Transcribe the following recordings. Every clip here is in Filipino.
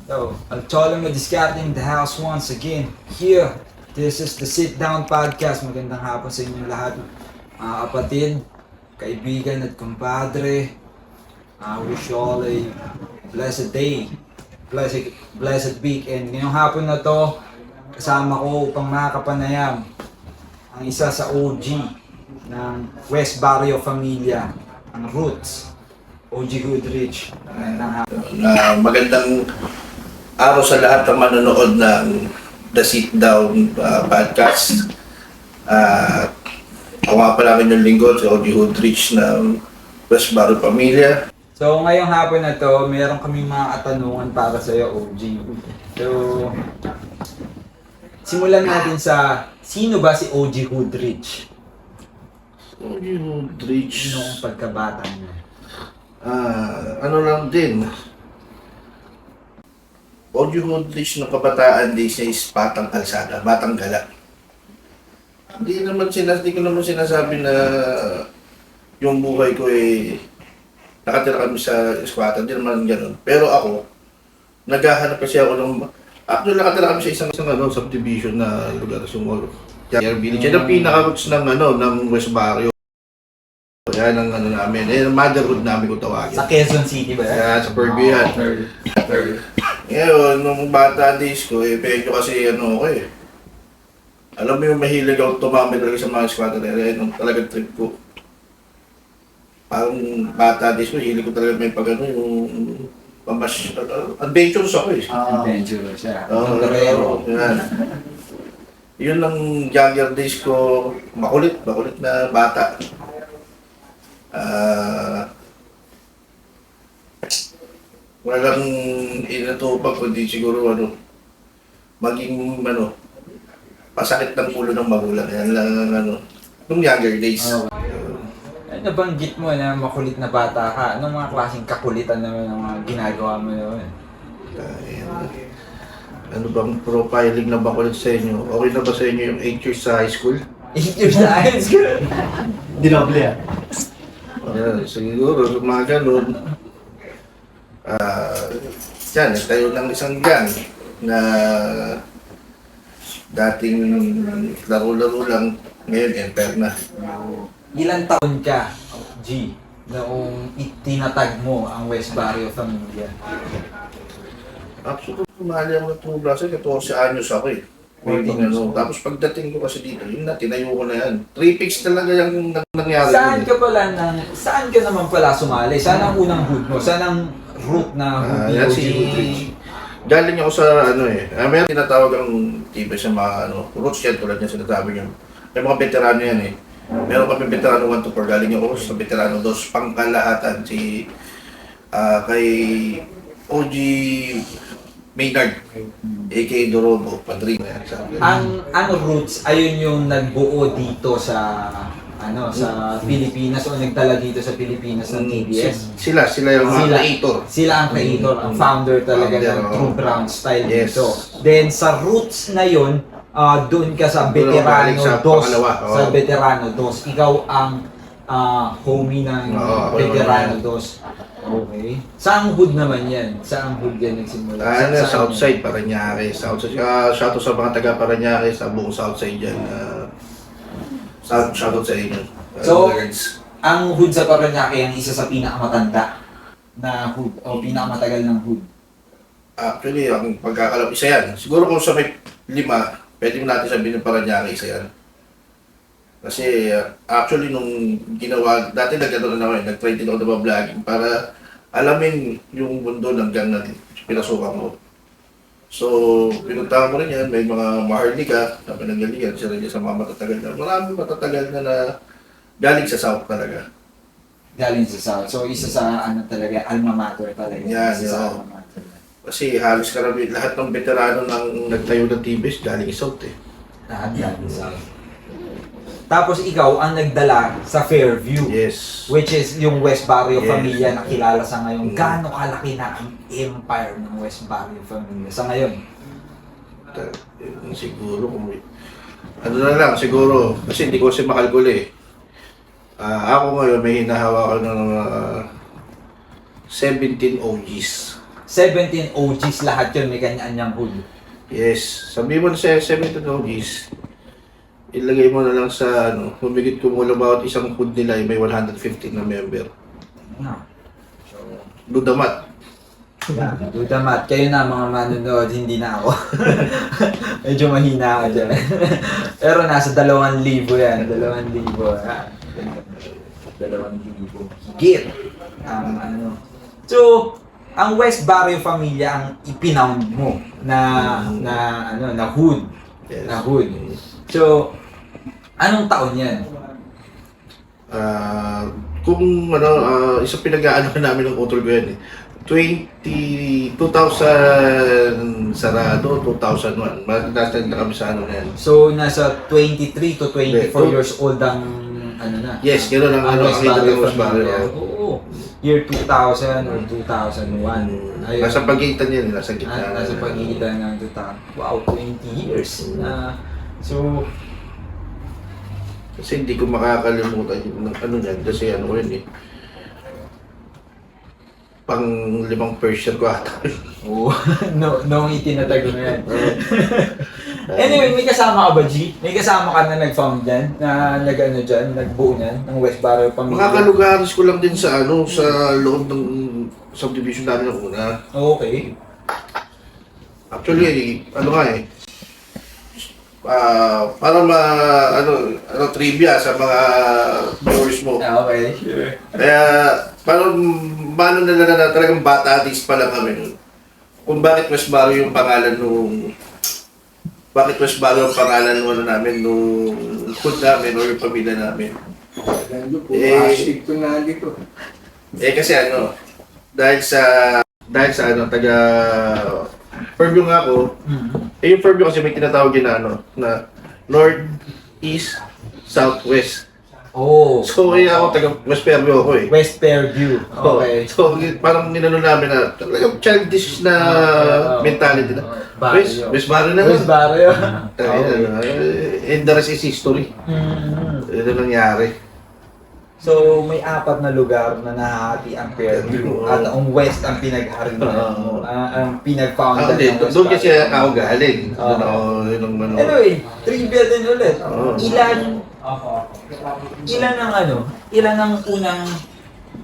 So, Al Cholo Madiscarte in the house once again. Here, this is the Sit Down Podcast. Magandang hapon sa inyong lahat, mga kapatid, kaibigan at kumpadre. Wish you all a blessed day, blessed week. And ngayong hapon na to, kasama ko upang makapanayam ang isa sa OG ng West Barrio Familia, ang Roots, OG Goodrich. Magandang hapon. Magandang araw sa lahat ng manonood ng The Sit Down Podcast. Ako nga pala yung lingkod, si OG Goodrich ng West Barrio Familia. So ngayong hapon na to, meron kaming mga katanungan para sa iyo, OG. So, simulan natin sa sino ba si OG Goodrich? OG Goodrich, Noong pagkabata niya. ano lang din. OG Goodrich ng kabataan days niya is batang kalsada, batang gala. Hindi ko naman sinasabi na yung buhay ko nakatira kami sa squatter, hindi naman gano'n. Pero ako, naghahanap kasi ako ng... Actually, nakatira kami sa isang subdivision na lugar sa Sumolo. Yan ang pinaka-roots ng West Barrio. Yan ang namin. Motherhood namin kung tawagin. Sa Quezon City ba yan? Sa Purview yan. Ngayon, nung bata days ko, medyo kasi alam mo yung mahilig ako tumami talaga sa mga squatter area, yung talagang trip ko. Parang bata days ko, hilig ko talaga may yung adventures ako Adventurous siya. Oo, Torero. yan. Yun lang younger days ko, makulit na bata. Walang inatupag kundi siguro maging pasakit ng ulo ng magulang. Yan lang nung younger days. Ay, nabanggit mo na makulit na bata ka. Anong mga klaseng kakulitan naman ang mga ginagawa mo naman? Ano bang profiling na bakulit sa inyo? Okay na ba sa inyo yung 8 years sa high school? 8 years na high school. Dinoble yan. Siguro, mga ganun. Yan, nagtayo ng isang gang na dating laro-laro lang, ngayon empire na. Ilang taon ka, G, noong itinatag mo ang West Barrio Familia? Actually, kumali ako ng tubla kasi 14 anyos ako . Tapos pagdating ko kasi dito, yun na, tinayo ko na yan. 3 picks talaga yung nangyari. Saan ka naman pala sumali? Saan ang unang hood mo? Saan ang root na hood ni OG Goodrich? Galing ako sa meron tinatawag ang TV sa mga roots yan tulad niya sinasabi niyo. May mga veterano yan . Meron kami veterano 1 to 4, galing ako sa veterano 2, pangkalahatan kay OG Maynard, aka Dorobo, Padrino. Ang roots, ayun yung nagbuo dito sa Pilipinas o nagdala dito sa Pilipinas ng TBS. Sila yung creator. Sila ang creator, ang founder talaga ng True Brown style dito. Then sa roots na yun, doon ka sa Veterano 2. Sa Veterano 2. Ikaw ang homie ng Veterano 2. Okay. Saang hood naman yan? Saang hood yan nagsimula? Southside, Parañaque. Southside. Shoutout sa mga taga Parañaque, sa buong Southside dyan. Shoutout sa inyo. So, ang hood sa Parañaque ang isa sa pinakamatanda na hood o pinakamatagal ng hood. Actually, ang pagkakalam, isa yan. Siguro kung sa may 5, pwede mo natin sabihin ng Parañaque, isa yan. Kasi actually nung ginawa, dati nag-try din ako na vlogging para alamin yung mundo ng gang na pinasukan ko. So, pinuntahan ko rin yan, may mga maharlika na pinanggalingan, sila sa mga matatagal na. Maraming matatagal na galing sa South talaga. Galing sa South. So, isa sa talaga, alma mater talaga. Yan, isa sa alma mater. Kasi halos karami, lahat ng veterano ng nagtayo ng TBS galing South . Lahat galing sa South. Tapos ikaw ang nagdala sa Fairview. Yes. Which is yung West Barrio Familia na kilala sa ngayon. Gaano kalaki na ang empire ng West Barrio Familia sa ngayon? Siguro kung siguro kasi hindi ko kasi makalkuli . Ako ngayon may hinahawakan ng 17 OGs. 17 OGs lahat yun, may kanya-kanyang hood. Yes. Sabi mo na sa 17 is ilagay mo na lang sa humigit kumulang bawat isang hood nila ay may 115 na member. Yeah. So, Dudamat. yeah, dudamat. Kayo na mga manonood, hindi na ako. Medyo mahina ako dyan. Pero nasa 2,000 yan. 2,000. 2,000. Higit. So, ang West Barrio Familia ang ipinound mo na hood. Yes. Na hood. So, anong taon yan? Kung isang pinag-aano namin ng utol ko yan 2000 sarado, 2001. Nasa na kami sa na yan. So, nasa 23 to 24 Yeah. years old ang na. Yes, gano'n ang West ang Barrio West Barrio. Familia. Oo. Year 2000 or 2001. Ayun. Nasa pagitan yan, nasa gitna. Nasa pagitan ng 2000. Wow, 20 years. So, Kasi hindi ko makakalimutan yung yan, kasi ko yun pang 5 first year ko ata. oh, no itinatago na yan. Anyway, may kasama ka ba, G? May kasama ka na nag-found dyan? Na nag-ano dyan? Nagbuo nyan? Ng West Barrio Familia? Mga kalugaris ko lang din sa sa loob ng subdivision namin ng una. Okay. Actually, para trivia sa mga viewers mo. Okay, sure. Kaya, parang mano na talagang bata artist pa lang kami nun. Kung bakit West Barrio yung pangalan nung namin, nung hood namin o yung pamilya namin. Astig to na dito. Kasi dahil sa taga Fairview nga ako, yung Fairview kasi may tinatawag din na North, East, Southwest. Oh. So, ako taga West Fairview ako eh. West Fairview. Okay. So, parang ninano namin na talagang childish na mentality na. Barrio. West Barrio na West lang. Barrio. And the rest is history. Ito nangyari. So, may 4 na lugar na nahati ang Fairview. At ang West ang pinag-harinan mo. Ang pinag-foundan ng West Doon kasi Barrio. ako galing. Anyway, trivia din ulit. Ilan ang unang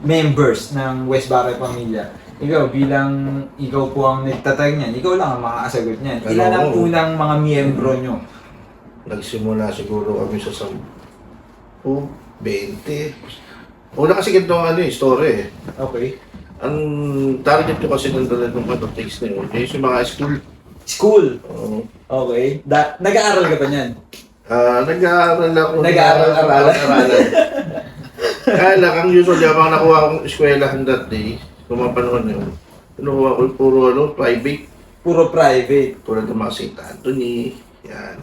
members ng West Barrio Familia? Ikaw po ang nagtatag niyan. Ikaw lang ang makakasagot niyan. Ilan ang unang mga miyembro nyo? Nagsimula siguro kami sa 10, 20. Una kasi ganito ang story eh. Okay. Ang target ko kasi ng takes na yun, yung mga school. School? Oo. Okay. Nag-aaral ka ba niyan? Nag-aaral ako. Nag-aaral-aralan. Kaya lang, ang usually, ang mga nakuha akong eskwelahan that day, kung mga panahon yun, nakuha ko puro private. Puro private. Tulad ng mga St. Anthony, yan.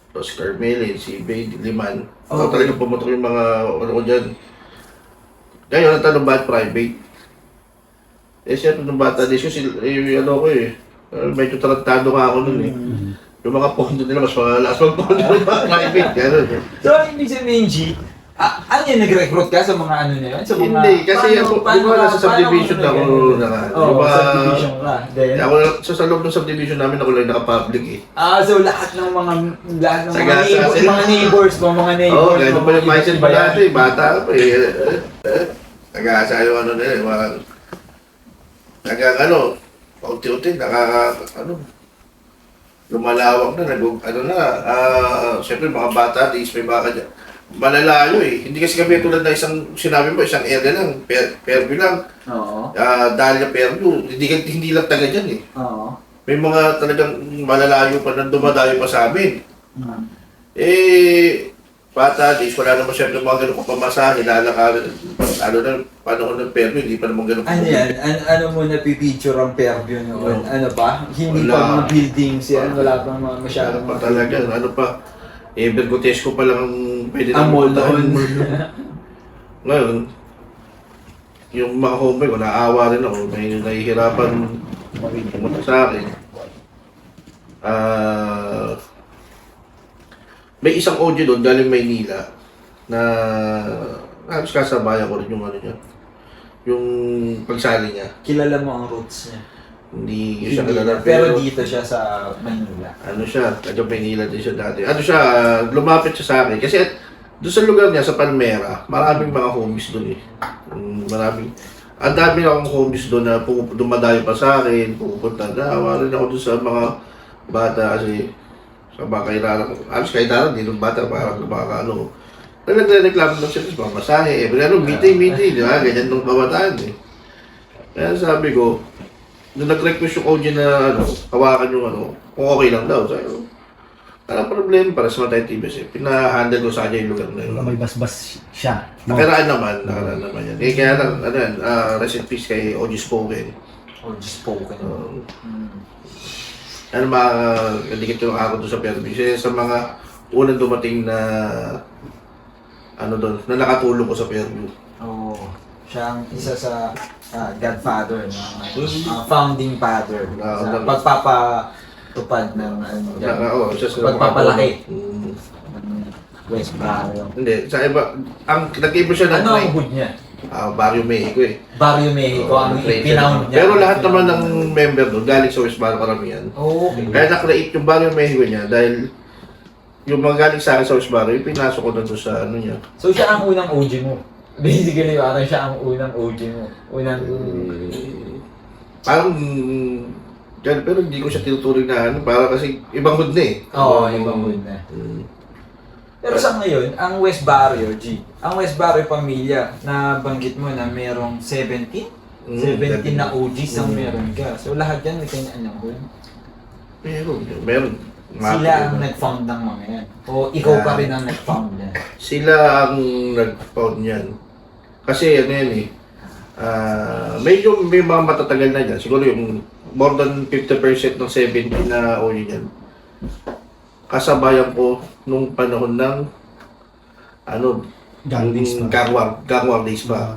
Los Carmel, Sibay, Diliman. Okay. Ako talagang pumutok yung mga ko dyan. Ngayon, ang tanong bakit private? Siyempre, nung bata, medyo tarantado nga ako nun eh. Yung mga pondo nila, mas malakas mag-pondo ng mga private. Gano'n. So, ibig sabihin, G, ano yan, nag-recruit ka sa mga ano na yun? Sa mga, Hindi, kasi ako, di ba nasa subdivision ako na nga. Oo, subdivision ka. Then, Ako, sa loob ng subdivision namin, ako lang naka-public eh. so lahat ng mga Sagasa sila. mga neighbors mo, mga Oo, neighbors ganun mo, pa yung mindset iba pa yan. dati, bata pa eh. Nag-aasa yung nila eh, paunti-unti, lumalawak na, siyempre mga bata, di may baka dyan. Malalayo eh. Hindi kasi kami tulad na sinabi mo, isang area lang, Fairview lang. Oo. Dahlia Fairview, hindi lang taga dyan eh. Oo. May mga talagang malalayo pa na dumadayo pa sa amin. Hmm. Bata, wala naman siyempre mga ganun pamasahe, lalakarin. Panahon ng Fairview, hindi pa naman ganun. Ano yan? Ano mo napipicture ang Fairview noon? Ano pa? Hindi Wala. pa mga buildings yan? Wala pa mga masyadong Pa talaga, Bergotesco pa lang ang pwede ang mall noon. Ngayon, yung mga homeboy ko, naawa rin ako, may nahihirapan pumunta sa akin. May isang audio doon galing Maynila na halos kasabayan ko rin yung niya, yung pagsali niya. Kilala mo ang roots niya. Hindi siya kilala. Pero dito siya sa Manila. Ano siya, taga Manila din siya dati. Ano siya, lumapit siya sa akin. Kasi doon sa lugar niya, sa Palmera, maraming mga homies doon eh. Ang dami akong homies doon na dumadayo pa sa akin, pupunta na. Rin ako doon sa mga bata kasi sa mga kailangan. Alos kailangan, hindi nung bata, parang mga ano. Nagreklamo lang siya sa mga masahe. Meeting, di ba? Ganyan nung kabataan eh. Kaya sabi ko, nung nag-request yung OG na hawakan yung kung okay lang daw. Sabi ko, parang problema para sa mga TBS eh. Pina-handle ko sa kanya yung lugar na yun. May basbas siya. Nakaraan naman yan. Eh kaya lang, rest in peace kay OG Spoken. Or just spoken. Dikit yung ako doon sa Fairview. Sa mga unang dumating na doon, na nakatulong ko sa Fairview. Oo. Siya ang isa sa godfather, founding father. Sa pagpapatupad ng Siya sa pagpapalaki. Mm. West Barrio. Hindi, sa iba, nag-iba siya ng Ano ang hood niya? Barrio Mexico eh. Barrio Mexico, ang pinound niya. Pero lahat naman ng member doon, galing sa West Barrio karamihan. Okay. Kaya na-create yung Barrio Mexico niya dahil yung mga galing sa akin sa West Barrio, pinasok ko doon sa niya. So siya ang unang OG mo? Basically, parang siya ang unang OG mo. Parang, pero hindi ko siya tinuturing na para kasi ibang hood na eh. Oo, ibang hood na. Pero sa ngayon, ang West Barrio, ang West Barrio pamilya, na banggit mo na merong 17 na OGs ang meron ka. So lahat yan may kanya-kanyang hood. Meron. Sila ang nag-found ng mga yan. O ikaw pa rin ang nag-found yan. Sila ang nag-found yan. Kasi yan eh, medyo may mga matatagal na dyan. Siguro yung more than 50% ng 17 na OG yan. Kasabayan ko nung panahon ng Gang days pa. Gangwar days pa.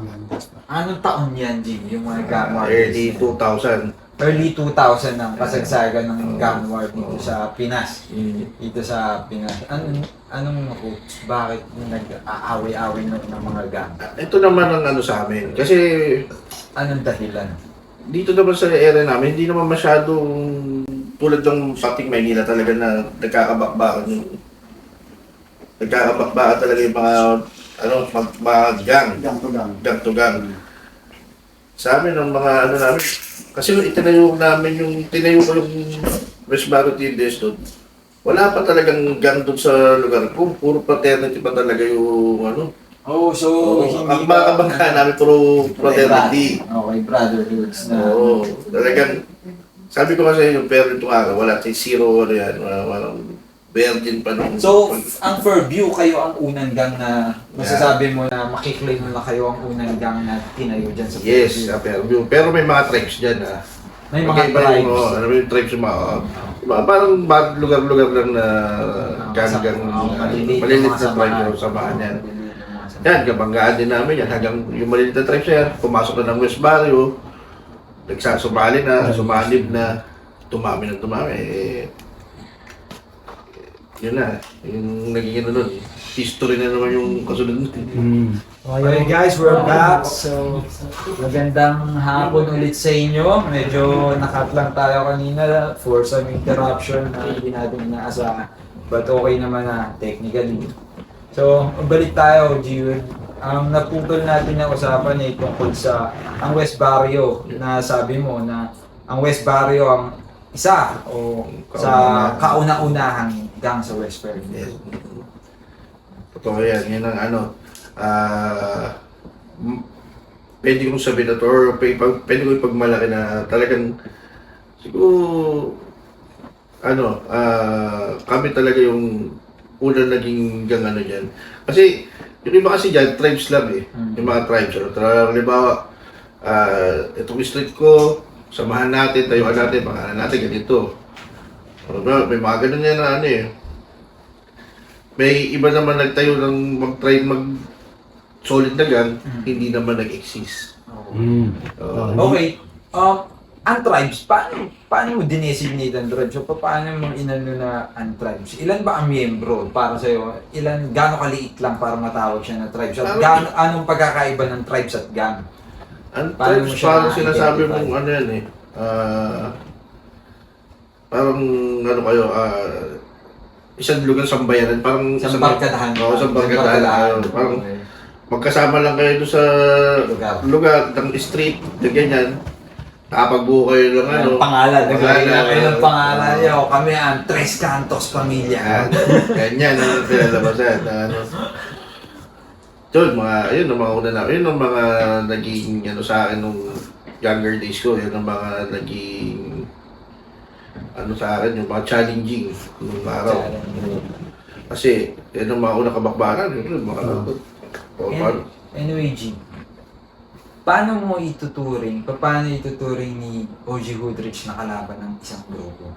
Anong taon yan, Jim? Yung mga gang war Early days? 2000. Early 2000 ang kasagsagan ng gang war dito sa Pinas. Dito sa Pinas. Anong bakit nag-aaway-aaway ng mga gang? Ito naman ang sa amin. Kasi Anong dahilan? dito naman sa area namin, hindi naman masyadong tulad ng pating Maynila talaga na nagkakabakbakan talaga yung mga gang. Gang to gang. Sa amin, ang mga namin, kasi tinayo ko yung West Barrio TDS doon. Wala pa talagang gang doon sa lugar ko. Puro fraternity pa talaga yung So ang mga kabangka namin, puro fraternity. Okay, brotherhoods na. Oo, talagang, sabi ko kasi yung parent itong araw, wala tayo zero, walang virgin pa nung... So, ang Fairview, kayo ang unang gang na masasabi mo na makiklaim mo na kayo ang unang gang na tinayo dyan sa Yes, sa Fairview. Pero may mga tribes dyan May mga tribes. May tribes yung mga... parang lugar-lugar lang na gang-gang, maliliit na tribes yung samahan yan. Yan, kabanggaan din namin yan. Hanggang yung maliliit na tribes yan, pumasok na ng West Barrio, nagsasumali na, sumanib na, tumami. Yun na, yung naging nun. History na naman yung kasunod nun. Okay guys, we're back. So, magandang hapon ulit sa inyo. Medyo nakat lang tayo kanina for some interruption na hindi natin inaasahan. But okay naman na technically. So, balik tayo, G-Wood. Ang naputol natin na usapan ay tungkol sa ang West Barrio na sabi mo na ang West Barrio ang isa o sa kauna-unahang gang sa West Barrio. Yes. Totoo yan. Yan ang pwede kong sabihin na to, or pwede kong ipagmalaki na talagang siguro kami talaga yung unang naging gang dyan. Kasi yung iba kasi dyan, tribes lang eh. Yung mga tribes. Halimbawa, itong street ko, samahan natin, tayuan natin, pangalan natin, ganito. May mga ganun yan na May iba naman nagtayo ng mag-try solid na gang, hindi naman nag-exist. Okay. Ang tribes, paano mo dinesignate ang tribes? So, paano mo inano na ang tribes? Ilan ba ang miyembro para sa'yo? Gaano kaliit lang para matawag siya na tribes? At anong pagkakaiba ng tribes at gang? Ang Paano mo tribes, siya parang sinasabi na-identify? mong yan eh. parang ano kayo, isang lugar sa bayaran, parang Isang barkadahan. Oo, isang barkadahan. Parang magkasama lang kayo doon sa lugar ng street, na ganyan. Nakapagbuo kayo ng ano. Pangalan, naglagay na kayo ng oo. pangalan niya. O kami ang Tres Cantos Pamilya. Ganyan ang pinalabasan. Ano. Yun, yun ang mga una na, yun ang mga naging ano sa akin nung younger days ko, yun ang mga naging ano sa akin, yung mga challenging nung araw. Kasi yun ang mga unang kabakbakan, yun yung mga ano. Anyway, G, paano mo paano ituturing ni OG Hoodrich na kalaban ng isang grupo?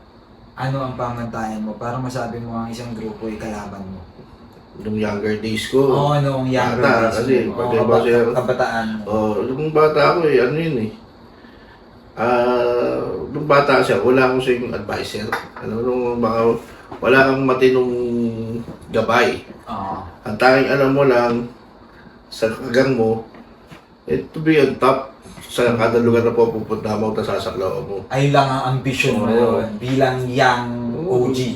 Ano ang pamantayan mo para masabi mo ang isang grupo ay kalaban mo? Nung younger days ko. Oo, noong younger Bata, days kasi mo. pagkaiba siya. Kabataan mo. Nung bata ako ano yun eh. Nung bata siya, wala akong sa yung advisor. Nung wala kang matinong gabay. Oo. Ang tanging alam mo lang, sa kagang mo, to be on top sa kada lugar na pupunta mo, tapos sasaklaw mo. Ayun lang ang ambisyon mo Oo. yun, bilang young OG.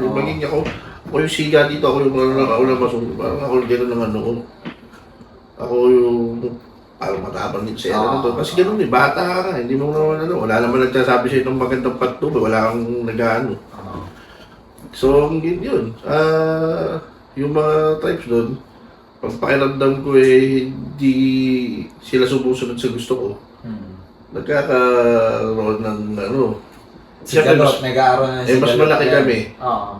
Maging ako yung siga dito, ako yung nakaulang masunod. Parang ako gano'n naman noon. Ako yung parang matapang dito sa era na to. Kasi gano'n eh, bata ka nga, hindi mo naman ano. Wala naman nagsasabi sa'yo ng magandang patubay, wala kang nag-ano. Oo. So, yun. Yung mga types doon, pag pakiramdam ko eh, hindi sila sumusunod sa gusto ko. Nagkakaroon ng ano. Si Galot, nag-aaroon na si mas Galot malaki yan. kami. Oo.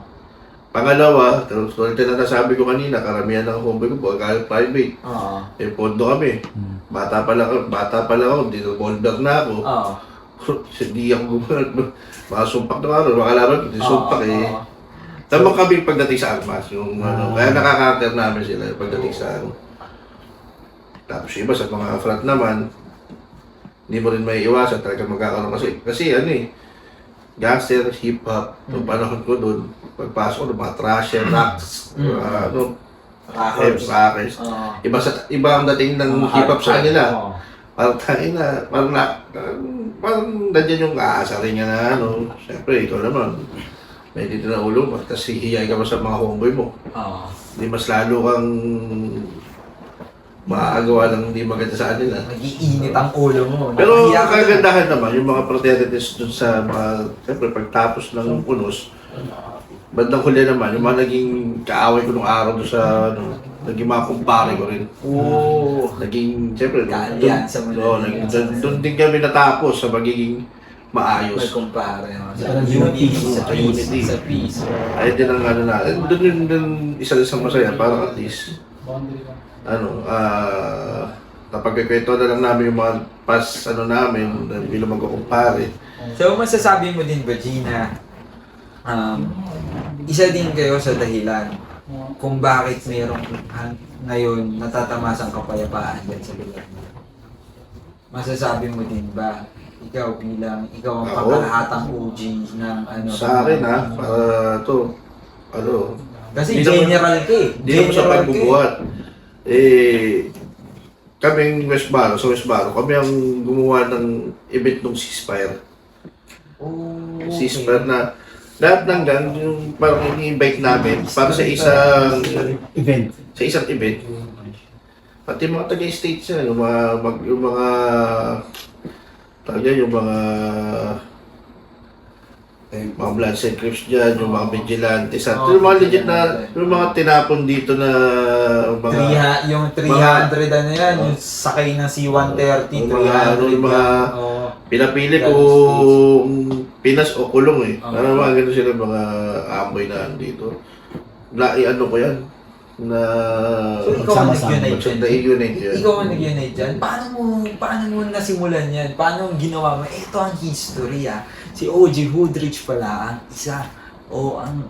Pangalawa, tulad na nasabi ko kanina, karamihan ng homeboy ko, kahit private. Oo. Pondo kami. Bata pa lang ako, dito bolder na ako. Oo. Hindi ako makasumpak na araw, makalaban ko, sumpak eh. Oo. Tama kami pagdating sa armas, yung ano, kaya nakaka-counter namin sila pagdating sa ano. Tapos yung iba sa mga front naman, hindi mo rin may iwasan, talaga magkakaroon kasi ano eh, gangster, hip-hop, yung panahon ko doon, pagpasok ko, mga trasher, rocks, ano, Rockers. rockers. Oo. Iba ang dating ng Mga hip-hop sa kanila. Oo. Parang parang nandiyan yung aasarin niya na ano, siyempre ikaw naman, may dito na ulo mo, tapos hihiyay ka pa sa mga homeboy mo. Oo. Hindi mas lalo kang maagawa ng hindi maganda sa kanila. Nag-iinit ang ulo mo. Pero Nahiya ang ka dun. kagandahan naman, yung mga fraternities dun sa mga, siyempre pagtapos ng punos, bandang huli naman, yung mga naging kaaway ko nung araw doon sa, ano, naging mga kumpare ko rin. Oo. Naging, siyempre, Kaalyansa mo na din. doon din kami natapos sa magiging May maayos. kumpare. Sa Sa unity. peace. Sa peace. Unity. Sa peace. Ayun din ang ano na, doon yung isa-isang masaya, parang at least, ano, napagkikwento na lang namin yung mga past, ano namin, na bilang magkukumpare. So, masasabi mo din ba, Gina, isa din kayo sa dahilan kung bakit mayroong ngayon natatamasang kapayapaan dyan sa lugar mo? Masasabi mo din ba, ikaw ang Ako? pangkalahatang OG ng ano? Sa akin ha, para to, ano, Kasi Hindi naman- general ka eh. hindi naman sa pagbubuhat. Kaming West Baro, sa West Baro, kami ang gumawa ng event ng ceasefire. Oh, okay. Ceasefire na lahat ng gang, yung parang ini-invite namin para sa isang Event. event. Pati mga taga-state siya, yung mga Bloods and Crips dyan, yung mga vigilantes, at yung mga legit na, yung mga tinapon dito na mga, Yung 300 ano yan, yung sakay ng C-130, Yung 300 mga- yan. Oo. pinapili Guns, kung Pinas o kulong eh. Oo. Parang mga ganun sila mga amboy na dito. Ano ko yan? Na So, ikaw ang Sama-sama. nag-unite dyan. nag-unite yan. Ikaw ang nag-unite dyan. Paano mo nasimulan yan? Paano ginawa mo? Ito ang history ah. Si OG Hoodrich pala ang isa o ang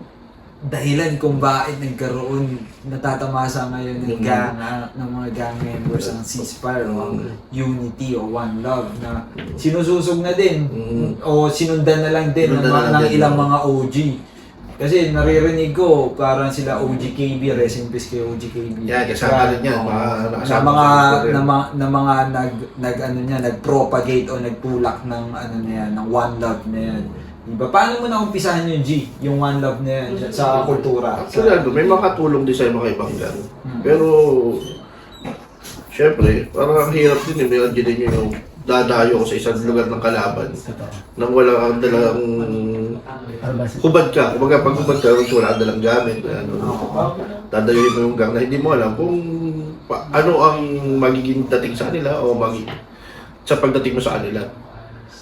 dahilan kung bakit nagkaroon natatamasa ngayon ng gang, ng mga gang members ang ceasefire o ang unity o one love na sinususog na din o sinundan na lang din ng, Sinundan na lang ng din. ilang mga OG. Kasi naririnig ko parang sila OGKB, rest in peace kay OGKB. Yan, kasama rin yan. Oo. Mga na nakasama mga sa rin. na mga nag-propagate o nagtulak ng ano na yan, ng One Love na yan. Diba? Paano mo na umpisahan yung G, yung One Love na yan sa kultura? Actually, may makatulong din sa mga ibang gan. Pero, syempre, parang ang hirap din may din yung dadayo ko sa isang lugar ng kalaban nang wala kang dalang hubad ka. Kumbaga, pag hubad ka, wala kang dalang gamit. Dadayuhin mo yung gang na hindi mo alam kung ano ang magiging dating sa kanila o sa pagdating mo sa kanila.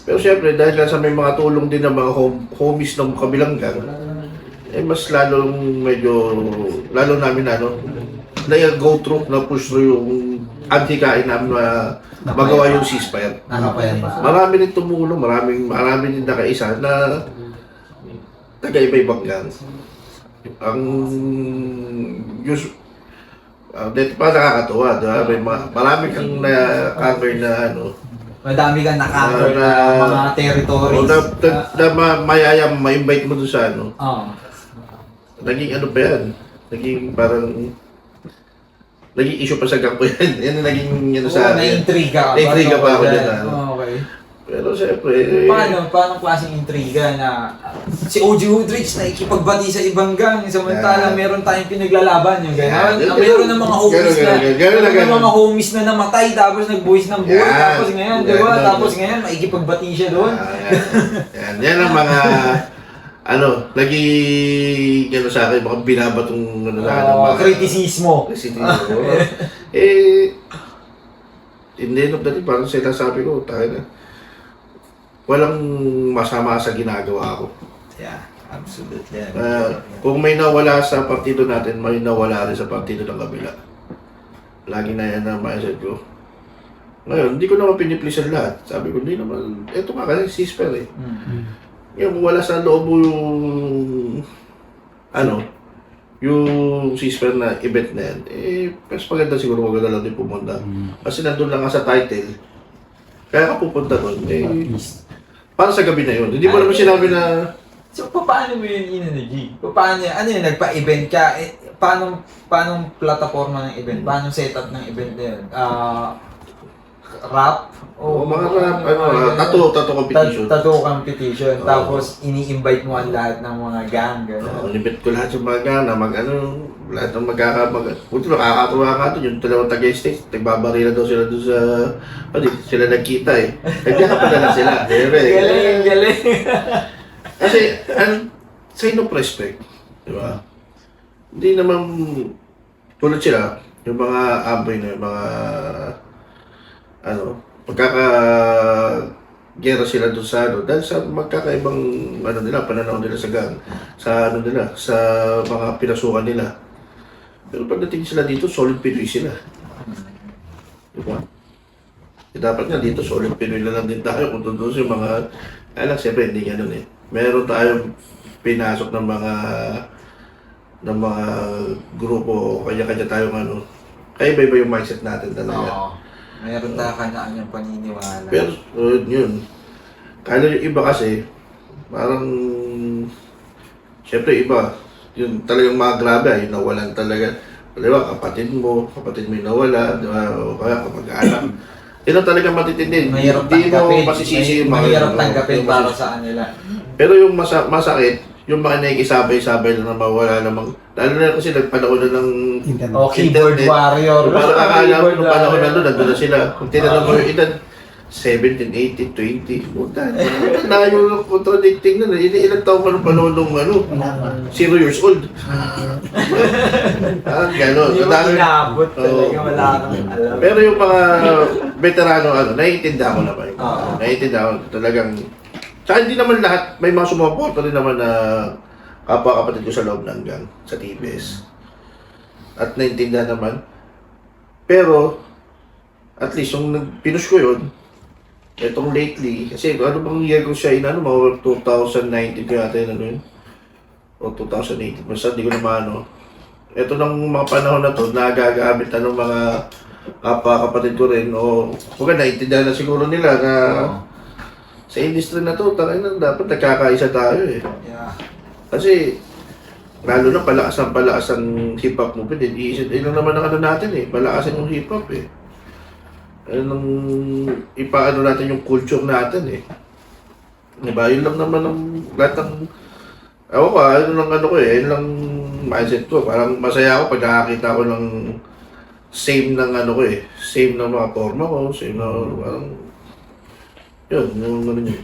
Pero syempre, dahil nga sa may mga tulong din ng mga homies ng kabilang gang, mas lalong lalo namin na-go through, na-push through yung anti-kain namin na magawa yung ceasefire. Marami rin tumulong, marami rin nakaisa na taga-iba-ibang gang. Ang dito pa nakakatuwa, diba? Marami kang na-cover na Madami kang na-cover na mga territories. ma-invite mo doon sa Oo. naging pa yan? Naging issue pa sa gang ko yan. Yan ang naging sa na-intriga ka ba? Na-intriga pa ako dyan. Okay. Pero siyempre... Paano klaseng intriga na si OG Woodridge na ikipagbati sa ibang gang, samantala meron tayong pinaglalaban yung gano'n. Meron ng mga homies na mga homies na namatay tapos nagbuwis ng buhay tapos ngayon, di ba? Tapos ngayon maikipagbati siya doon. Yan ang mga naging sa akin, baka binabatong kritisismo. Hindi dati parang sinasabi ko, tayo na. Walang masama sa ginagawa ko. Yeah, absolutely. Kung may nawala sa partido natin, may nawala rin sa partido ng kabila. Lagi na yan ang mindset ko. Ngayon, hindi ko naman piniplease ang lahat. Sabi ko, hindi naman, eto nga kasi ceasefire Yung wala sa loob mo yung ceasefire na event na yan, mas maganda siguro maganda lang din pumunta. Kasi nandun lang nga sa title, kaya ka pupunta doon, para sa gabi na yun. Hindi mo naman sinabi na... So, paano mo yun in-energy? Paano yun? Ano yun? Nagpa-event ka? Paano plataforma ng event? Paano setup ng event na yun? Rap? O mga rap, tattoo competition. Tattoo competition. Tapos, ini-invite mo ang lahat ng mga gang. Invite ko lahat yung mga gang na lahat ng buti nakakatuwa nga doon, yung dalawang taga-state, nagbabari na daw sila doon sa, sila nagkita Nagkakapala na sila. Galing. Kasi, sign of respect, di ba? Hindi naman, tulad sila, yung mga amboy na, yung mga, pagkaka-gera sila doon sa dahil sa magkakaibang, pananaw nila sa gang, sa sa mga pinasukan nila. Pero pagdating sila dito, solid Pinoy sila. Diba? Dapat nga dito, solid Pinoy na lang din tayo kung doon sa mga, siyempre hindi ganun Meron tayong pinasok ng mga grupo, kanya-kanya tayong kaya iba-iba yung mindset natin talaga. Oo. Meron tayo kanya-kanyang paniniwala. Pero, yun. Kaya yung iba kasi, parang, siyempre iba, yun talagang mga grabe, yung nawalan talaga. Di ba, kapatid mo yung nawala, di ba, o kaya kapag-anak. Yun ang talagang matitindi. Mahirap Hindi mo tanggapin. masisisi yung Mahirap tanggapin para sa kanila. Pero yung masakit, yung mga nakikisabay-sabay na mawala namang, lalo na kasi nagpanahon na ng O keyboard internet. warrior. Parang akala mo, nung panahon na doon, nandun na sila. Kung tinanong mo yung edad, 17, 18, 20. Puta, na yung contradicting na. Ilang taong ka nung panahon nung 0 years old. Gano'n. Hindi mo inabot talaga, wala kang alam. Pero yung mga veterano, naiintindihan ko naman. Oo. Naiintindihan ko talagang... Tsaka hindi naman lahat, may mga sumuporta rin naman na kapwa-kapatid ko sa loob ng gang, sa TBS. At naiintindihan naman. Pero, at least, yung pinush ko yun, itong lately, kasi ano bang year ko siya mga 2019 kaya yata yun, o 2018, basta hindi ko naman ito ng mga panahon na to, nagagamit ng mga kapwa-kapatid ko rin, o huwag naiintindihan na siguro nila na sa industry na to, dapat nagkakaisa tayo Yeah. Kasi Lalo na palakas ang hip-hop movement. Yun lang naman ang ano natin eh. Palakasan yung hip-hop eh. Anong ipaano natin yung culture natin eh. Diba? Yun lang naman ang lahat ng... Ako pa, yun lang ano ko eh. Yun lang mindset ko. Parang masaya ako pag nakakita ko ng same ng ano ko eh. Same ng mga forma ko. Same na parang... Yun, yung ano yun.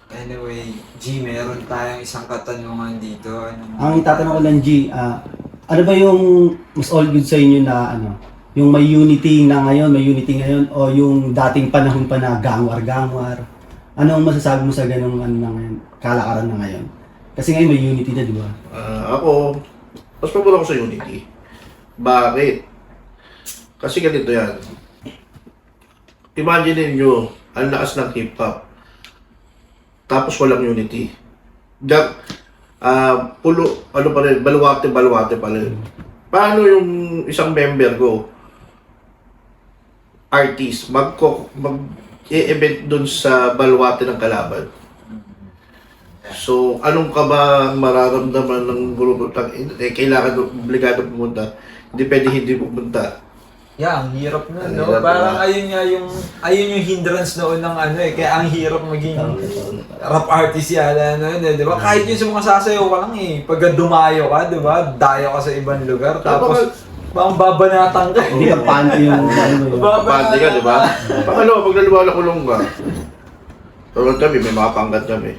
Anyway, G, meron tayong isang katanungan dito. Ang itatanong ko lang, G, ano ba yung mas all good sa inyo na ano? Yung may unity ngayon, o yung dating panahon pa na gangwar-gangwar? Ano ang masasabi mo sa ganung ano na ngayon, kalakaran na ngayon? Kasi ngayon may unity na, di ba? Ako, mas pabor ako sa Unity. Bakit? Kasi ganito yan. Imagine niyo ang lakas ng hip-hop. Tapos walang Unity. Ano pa rin, baluwate pa rin. Paano yung isang member ko, artist, mag-e-event dun sa baluwate ng kalaban? So, anong ka ba mararamdaman ng grupo? Kailangan obligado pumunta. Hindi pwede hindi pumunta. Yeah, ang hirap nun, Ang no? hirap, Parang diba? ayun yung hindrance noon ng ano eh. Kaya ang hirap maging rap artist yata noon eh, di ba? Kahit yung sa mga sasayaw ka lang eh. Pagka dumayo ka, di ba? Dayo ka sa ibang lugar. Tapos, parang babanatang ka. Hindi ka panty yung ano yun. Pati ka, di ba? Pangalawa, pag naliwala kulong ka, tulad kami, may mga pangkat kami.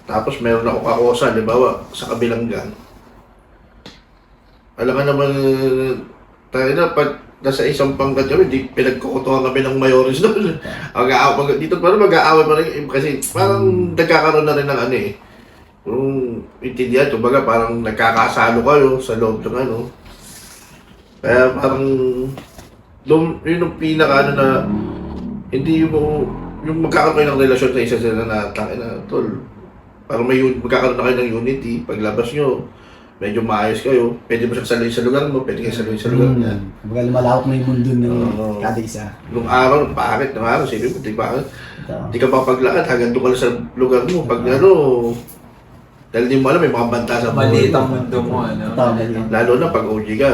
Tapos meron ako kakosa, di ba, sa kabilang gang. Alam ka naman, tayo na, pag nasa isang pangkat kami, di pinagkukutuhan kami ng mayores doon. Dito parang mag-aaway pa rin, kasi parang nagkakaroon na rin ng ano eh. Yung intindihan, kumbaga parang nagkakasalo kayo sa loob ng ano. Kaya parang, yun yung pinaka ano na, hindi yung magkakaroon kayo ng relasyon sa isa sila na, tangin na, tol. Parang magkakaroon na kayo ng unity, paglabas nyo, medyo maayos kayo, pwede mo siyang saluhin sa lugar mo, pwede kayo saluhin sa lugar niya. Kumbaga lumalawak na yung mundo ng Oo. kada isa. Nung araw, bakit? Nung araw, sabi mo, di ba? Ito. Di ka papaglakad, hanggang doon ka lang sa lugar mo. Pag ano, dahil di mo alam, may mga banta sa Maliit ang mo. mundo mo, ano? Tama yan. Lalo na pag OG ka,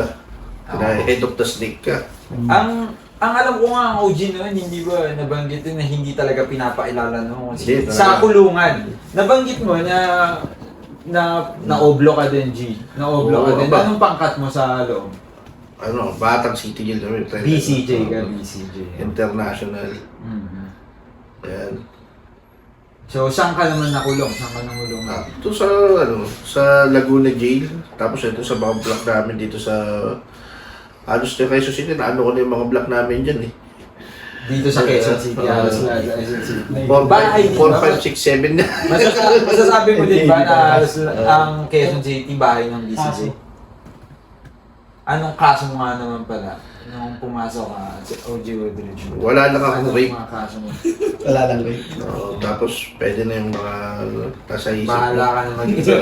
na head of the snake ka. Ang alam ko nga ang OG noon, hindi ba nabanggit din na hindi talaga pinapakilala no? Hindi, Sa talaga. kulungan. Nabanggit mo na naoblo ka din, G. Naoblo ka Oo, din. ba? Anong pangkat mo sa loob? Ano, Batang City Jail kami. BCJ ka, BCJ. International. Mhm. Yan. So, saan ka naman nakulong? Saan ka nakulong? Ito sa, ano, sa Laguna Jail. Tapos ito sa mga block namin dito sa Alos de Quezon City, naano ko na yung mga block namin dyan eh. Dito sa Quezon City, halos na sa Quezon City. 4, Bahay din ba? 5, 6, 7 na. Masasabi mo din ba na halos ang Quezon City bahay ng BCJ? Anong kaso mo nga naman pala nung pumasok ka sa OG Woodridge? Wala lang ako Anong rape. mga kaso mo? Wala lang rin. Tapos pwede na yung mga nasa isip. Bahala ka na mag-isip.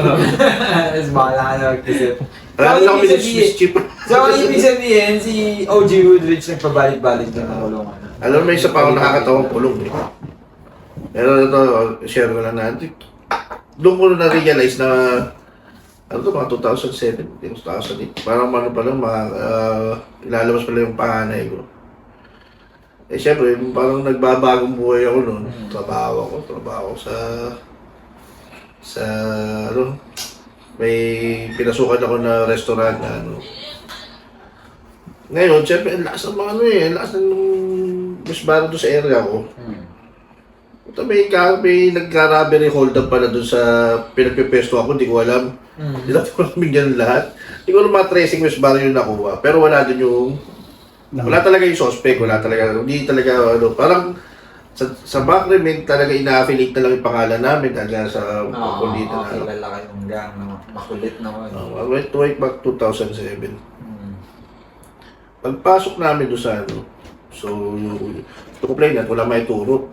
Bahala ka na mag-isip. Marami na kami ng mischief. So, ang ibig sabihin, si OG Woodridge nagpabalik-balik din ng kulungan. Alam mo, may isa pa ako nakakatawang pulong eh. Pero ito, share ko lang natin. Doon ko na-realize na, ano to, mga 2007, 2008. Parang ano pa lang, ilalabas pa lang yung panganay ko. Eh syempre, parang nagbabagong buhay ako noon. Trabaho ako sa, ano, may pinasukan ako na restaurant na ano. Ngayon, syempre, ang lakas ng mga ano eh, ang lakas ng mas baro doon sa area ko. Ito may nagka-robbery hold up pala doon sa pinagpipesto ako, hindi ko alam. Hindi ko alam yan lahat. Hindi ko alam mga tracing mas baro yung nakuha. Pero wala doon yung, wala talaga yung suspect, wala talaga, hindi talaga ano, parang sa background talaga ina-affiliate na lang yung pangalan namin dahil nga sa kulitan na. Kilala kayong gang, no? Makulit naman. I went to back 2007. Pagpasok namin doon sa ano, so yung complainant, wala may turo.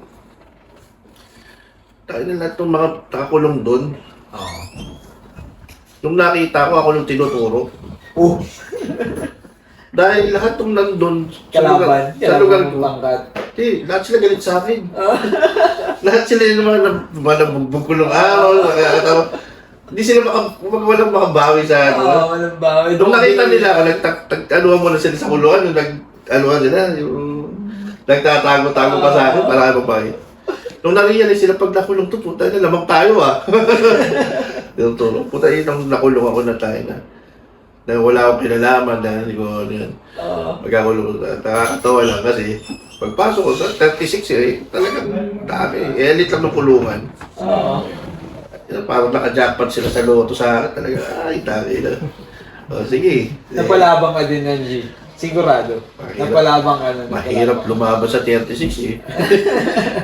Tayo na lahat ng mga nakakulong doon. Oo. Nung nakita ko, ako nung tinuturo. Oh! Dahil lahat ng nandun Kalaban. sa lugar ko, Pangkat. lahat sila galit sa akin. Lahat sila yung mga nabugbog ko ng araw. Hindi sila walang makabawi sa ano. Oo, walang bawi. Nung nakita nila ako, nag-anuhan mo na sila sa kulungan, yung nag-anuhan sila, yung nagtatago-tago pa sa akin, para ano ba eh. Nung na-realize sila, pag nakulong to, puta na, lamang tayo ah. Yung tulong, puta yun, nung nakulong ako na tayo na. Dahil wala akong kinalaman, dahil hindi ko ano yun. Magkakulong, nakakatawa lang kasi, pagpasok ko sa 36 eh, talagang dami. Elite lang ng kulungan. Parang naka-jackpot sila sa loto sa akin, talaga, ay, dami na. O, sige. Napalabang ka din ng G. Sigurado. Mahirap. Napalabang ka na. Mahirap lumaban sa 36 eh.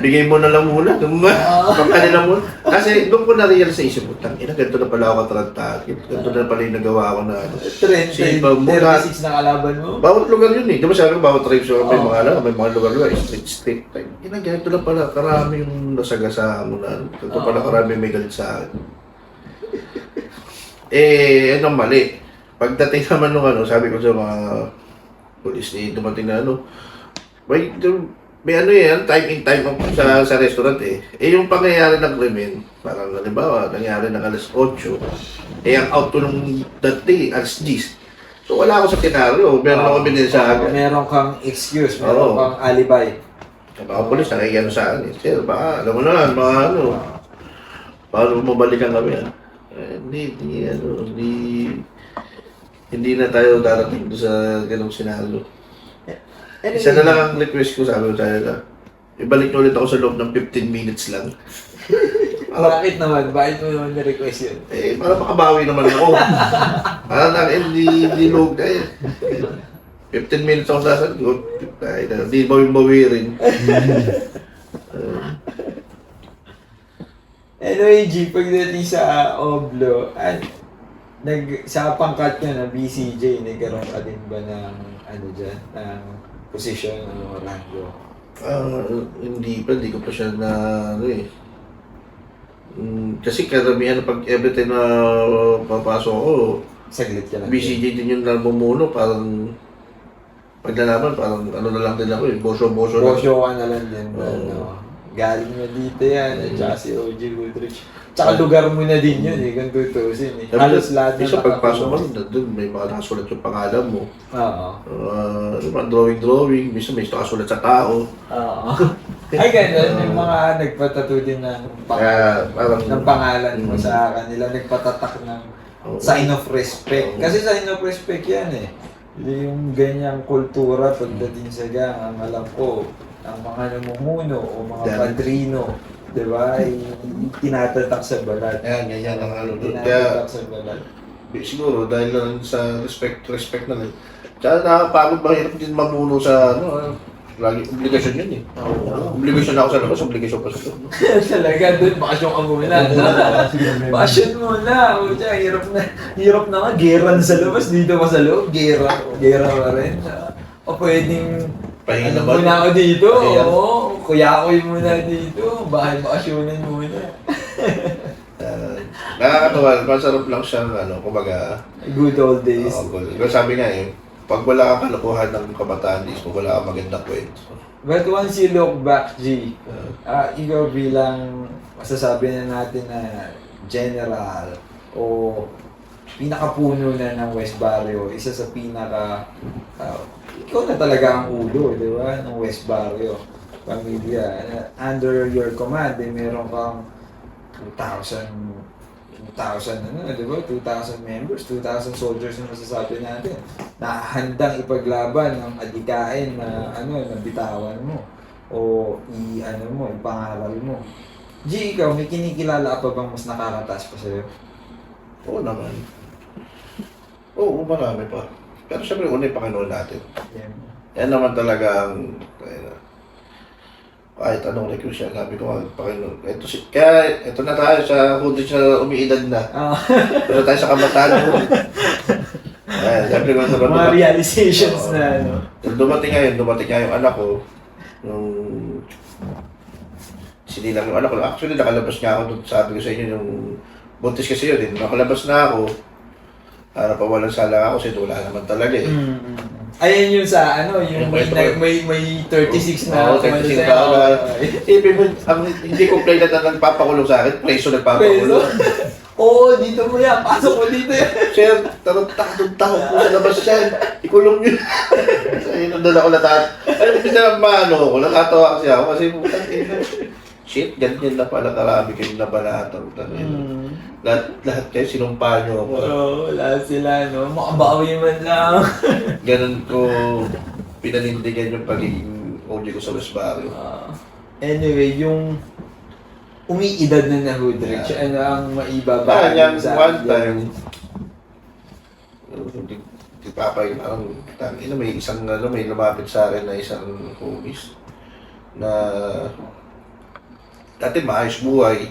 Bigay mo na lang muna. Pagkanila mo. Kasi doon ko na-realize sa isip ko, tangina, ganito na pala ako katarantad. Ganito na pala yung nagawa ko na ano. 36 na kalaban mo? Bawat lugar yun eh. Di ba sabi ko, bawat tribes may mga ano, may mga lugar-lugar, street. Ina, ganito lang pala, karami yung nasagasaan mo na. Ganito pala karami may galit sa akin. Anong mali? Pagdating naman nung ano, sabi ko sa mga police dumating na ano, may ano yan, time in time out sa restaurant eh. Yung pangyayari ng krimen, parang halimbawa, nangyari ng alas 8, ang out to nung that day, alas 10. So wala ako sa kinaryo, meron ako binilsa agad. Meron kang excuse, meron kang alibay. Yung mga polis, nakikiyano sa akin eh. Sir, baka, alam mo na, mga ano, paano mabalikan kami ah. Hindi na tayo darating doon sa ganong senaryo. Isa na lang ang request ko, sabi ko tayo na, ibalik nyo ulit ako sa loob ng 15 minutes lang. Bakit naman? Bakit mo naman na-request yun? Para makabawi naman ako. Para lang, hindi log tayo. 15 minutes ako sasagot. Hindi bawi-bawi rin. Anyway, G, pagdating sa Oblo, sa pangkat nyo na BCJ, nagkaroon ka din ba ng ano dyan, ng position o rango? Hindi ko pa siya na ano eh. Kasi karamihan pag everytime na papasok ako, Saglit ka lang. BCJ din yung namumuno, parang paglalaban, parang ano na lang din ako eh, boso-boso lang. Bosyo ka na lang din. Oo. Ano, galing na dito yan, at saka si OG Goodrich. Tsaka lugar mo na din yun eh, kung tutusin eh. Halos lahat na Isa pagpasok mo, doon may mga nakasulat yung pangalan mo. Oo. Drawing, minsan may nakasulat sa tao. Oo. Ay, ganun. Yung mga nagpatato din ng Parang ng pangalan mo sa kanila, nagpatatak ng sign of respect. Kasi sign of respect yan eh. Yung ganyang kultura pagdating sa gang, ang alam ko, ang mga namumuno o mga padrino, di ba, ay tinatatak sa balat. ganyan ang ano doon. Tinatatak sa balat. Siguro dahil lang sa respect na lang. Tsaka nakapagod, mahirap din mamuno sa ano, lagi obligasyon yun eh. Obligasyon ako sa labas, obligasyon pa sa loob. Talaga doon, bakasyon ka muna. Bakasyon muna. O siya, hirap na nga. Gera na sa labas, dito ka sa loob. Gera pa rin. O pwedeng, Pahinga ano naman. muna ako dito. Pahinga. Oo, kuyakoy muna dito. Bahay bakasyonan muna. Nakakatawa, masarap lang siya, ano, kumbaga, Good old days. Pero sabi nga eh, pag wala kang kalokohan ng kabataan, kung wala kang magandang kwento. But once you look back, G, ikaw bilang masasabi na natin na general o pinakapuno na ng West Barrio, isa sa ikaw na talaga ang ulo, di ba, ng West Barrio pamilya. Under your command, meron kang 2,000 di ba? 2,000 members, 2,000 soldiers na masasabi natin na handang ipaglaban ng adikain na na bitawan mo o ipangaral mo. G, ikaw, may kinikilala pa bang mas nakakataas pa sa'yo? Oo naman. Oo, marami pa. Pero syempre, una yung Panginoon natin. Yan naman talaga ang kahit anong request siya, sabi ko, Panginoon. Kaya, ito na tayo sa kundin siya umiidad na. Ito tayo sa kabataan mo. Sabi ko, mga realizations na Dumating nga yung anak ko. Nung sinilang yung anak ko. Actually, nakalabas nga ako doon. Sabi ko sa inyo, yung buntis kasi yun. Nakalabas na ako. Para pa walang sala ako kasi wala naman talaga eh. Ayan yung sa yung may 36 na. Oo, 36 na. Hindi ko play na nagpapakulong sa akin. Preso nagpapakulong. Oo, dito mo yan. Pasok mo dito yan. Sir, takot po sa labas yan. Ikulong yun. Ayun, doon ako Alam mo, maano ako, nakatawa kasi ako kasi putang ina. Shit, ganyan na pala, karami kayo na pala. Lahat kayo, sinumpa nyo ako. Wala sila, no? Makabawi man lang. Ganun ko pinanindigan yung pagiging OG ko sa West Barrio. Anyway, yung umiidad na Hoodrich, ano ang maibaba Yan, sa one time, di papay, parang, may isang, may lumapit sa akin na isang homies na dati maayos buhay.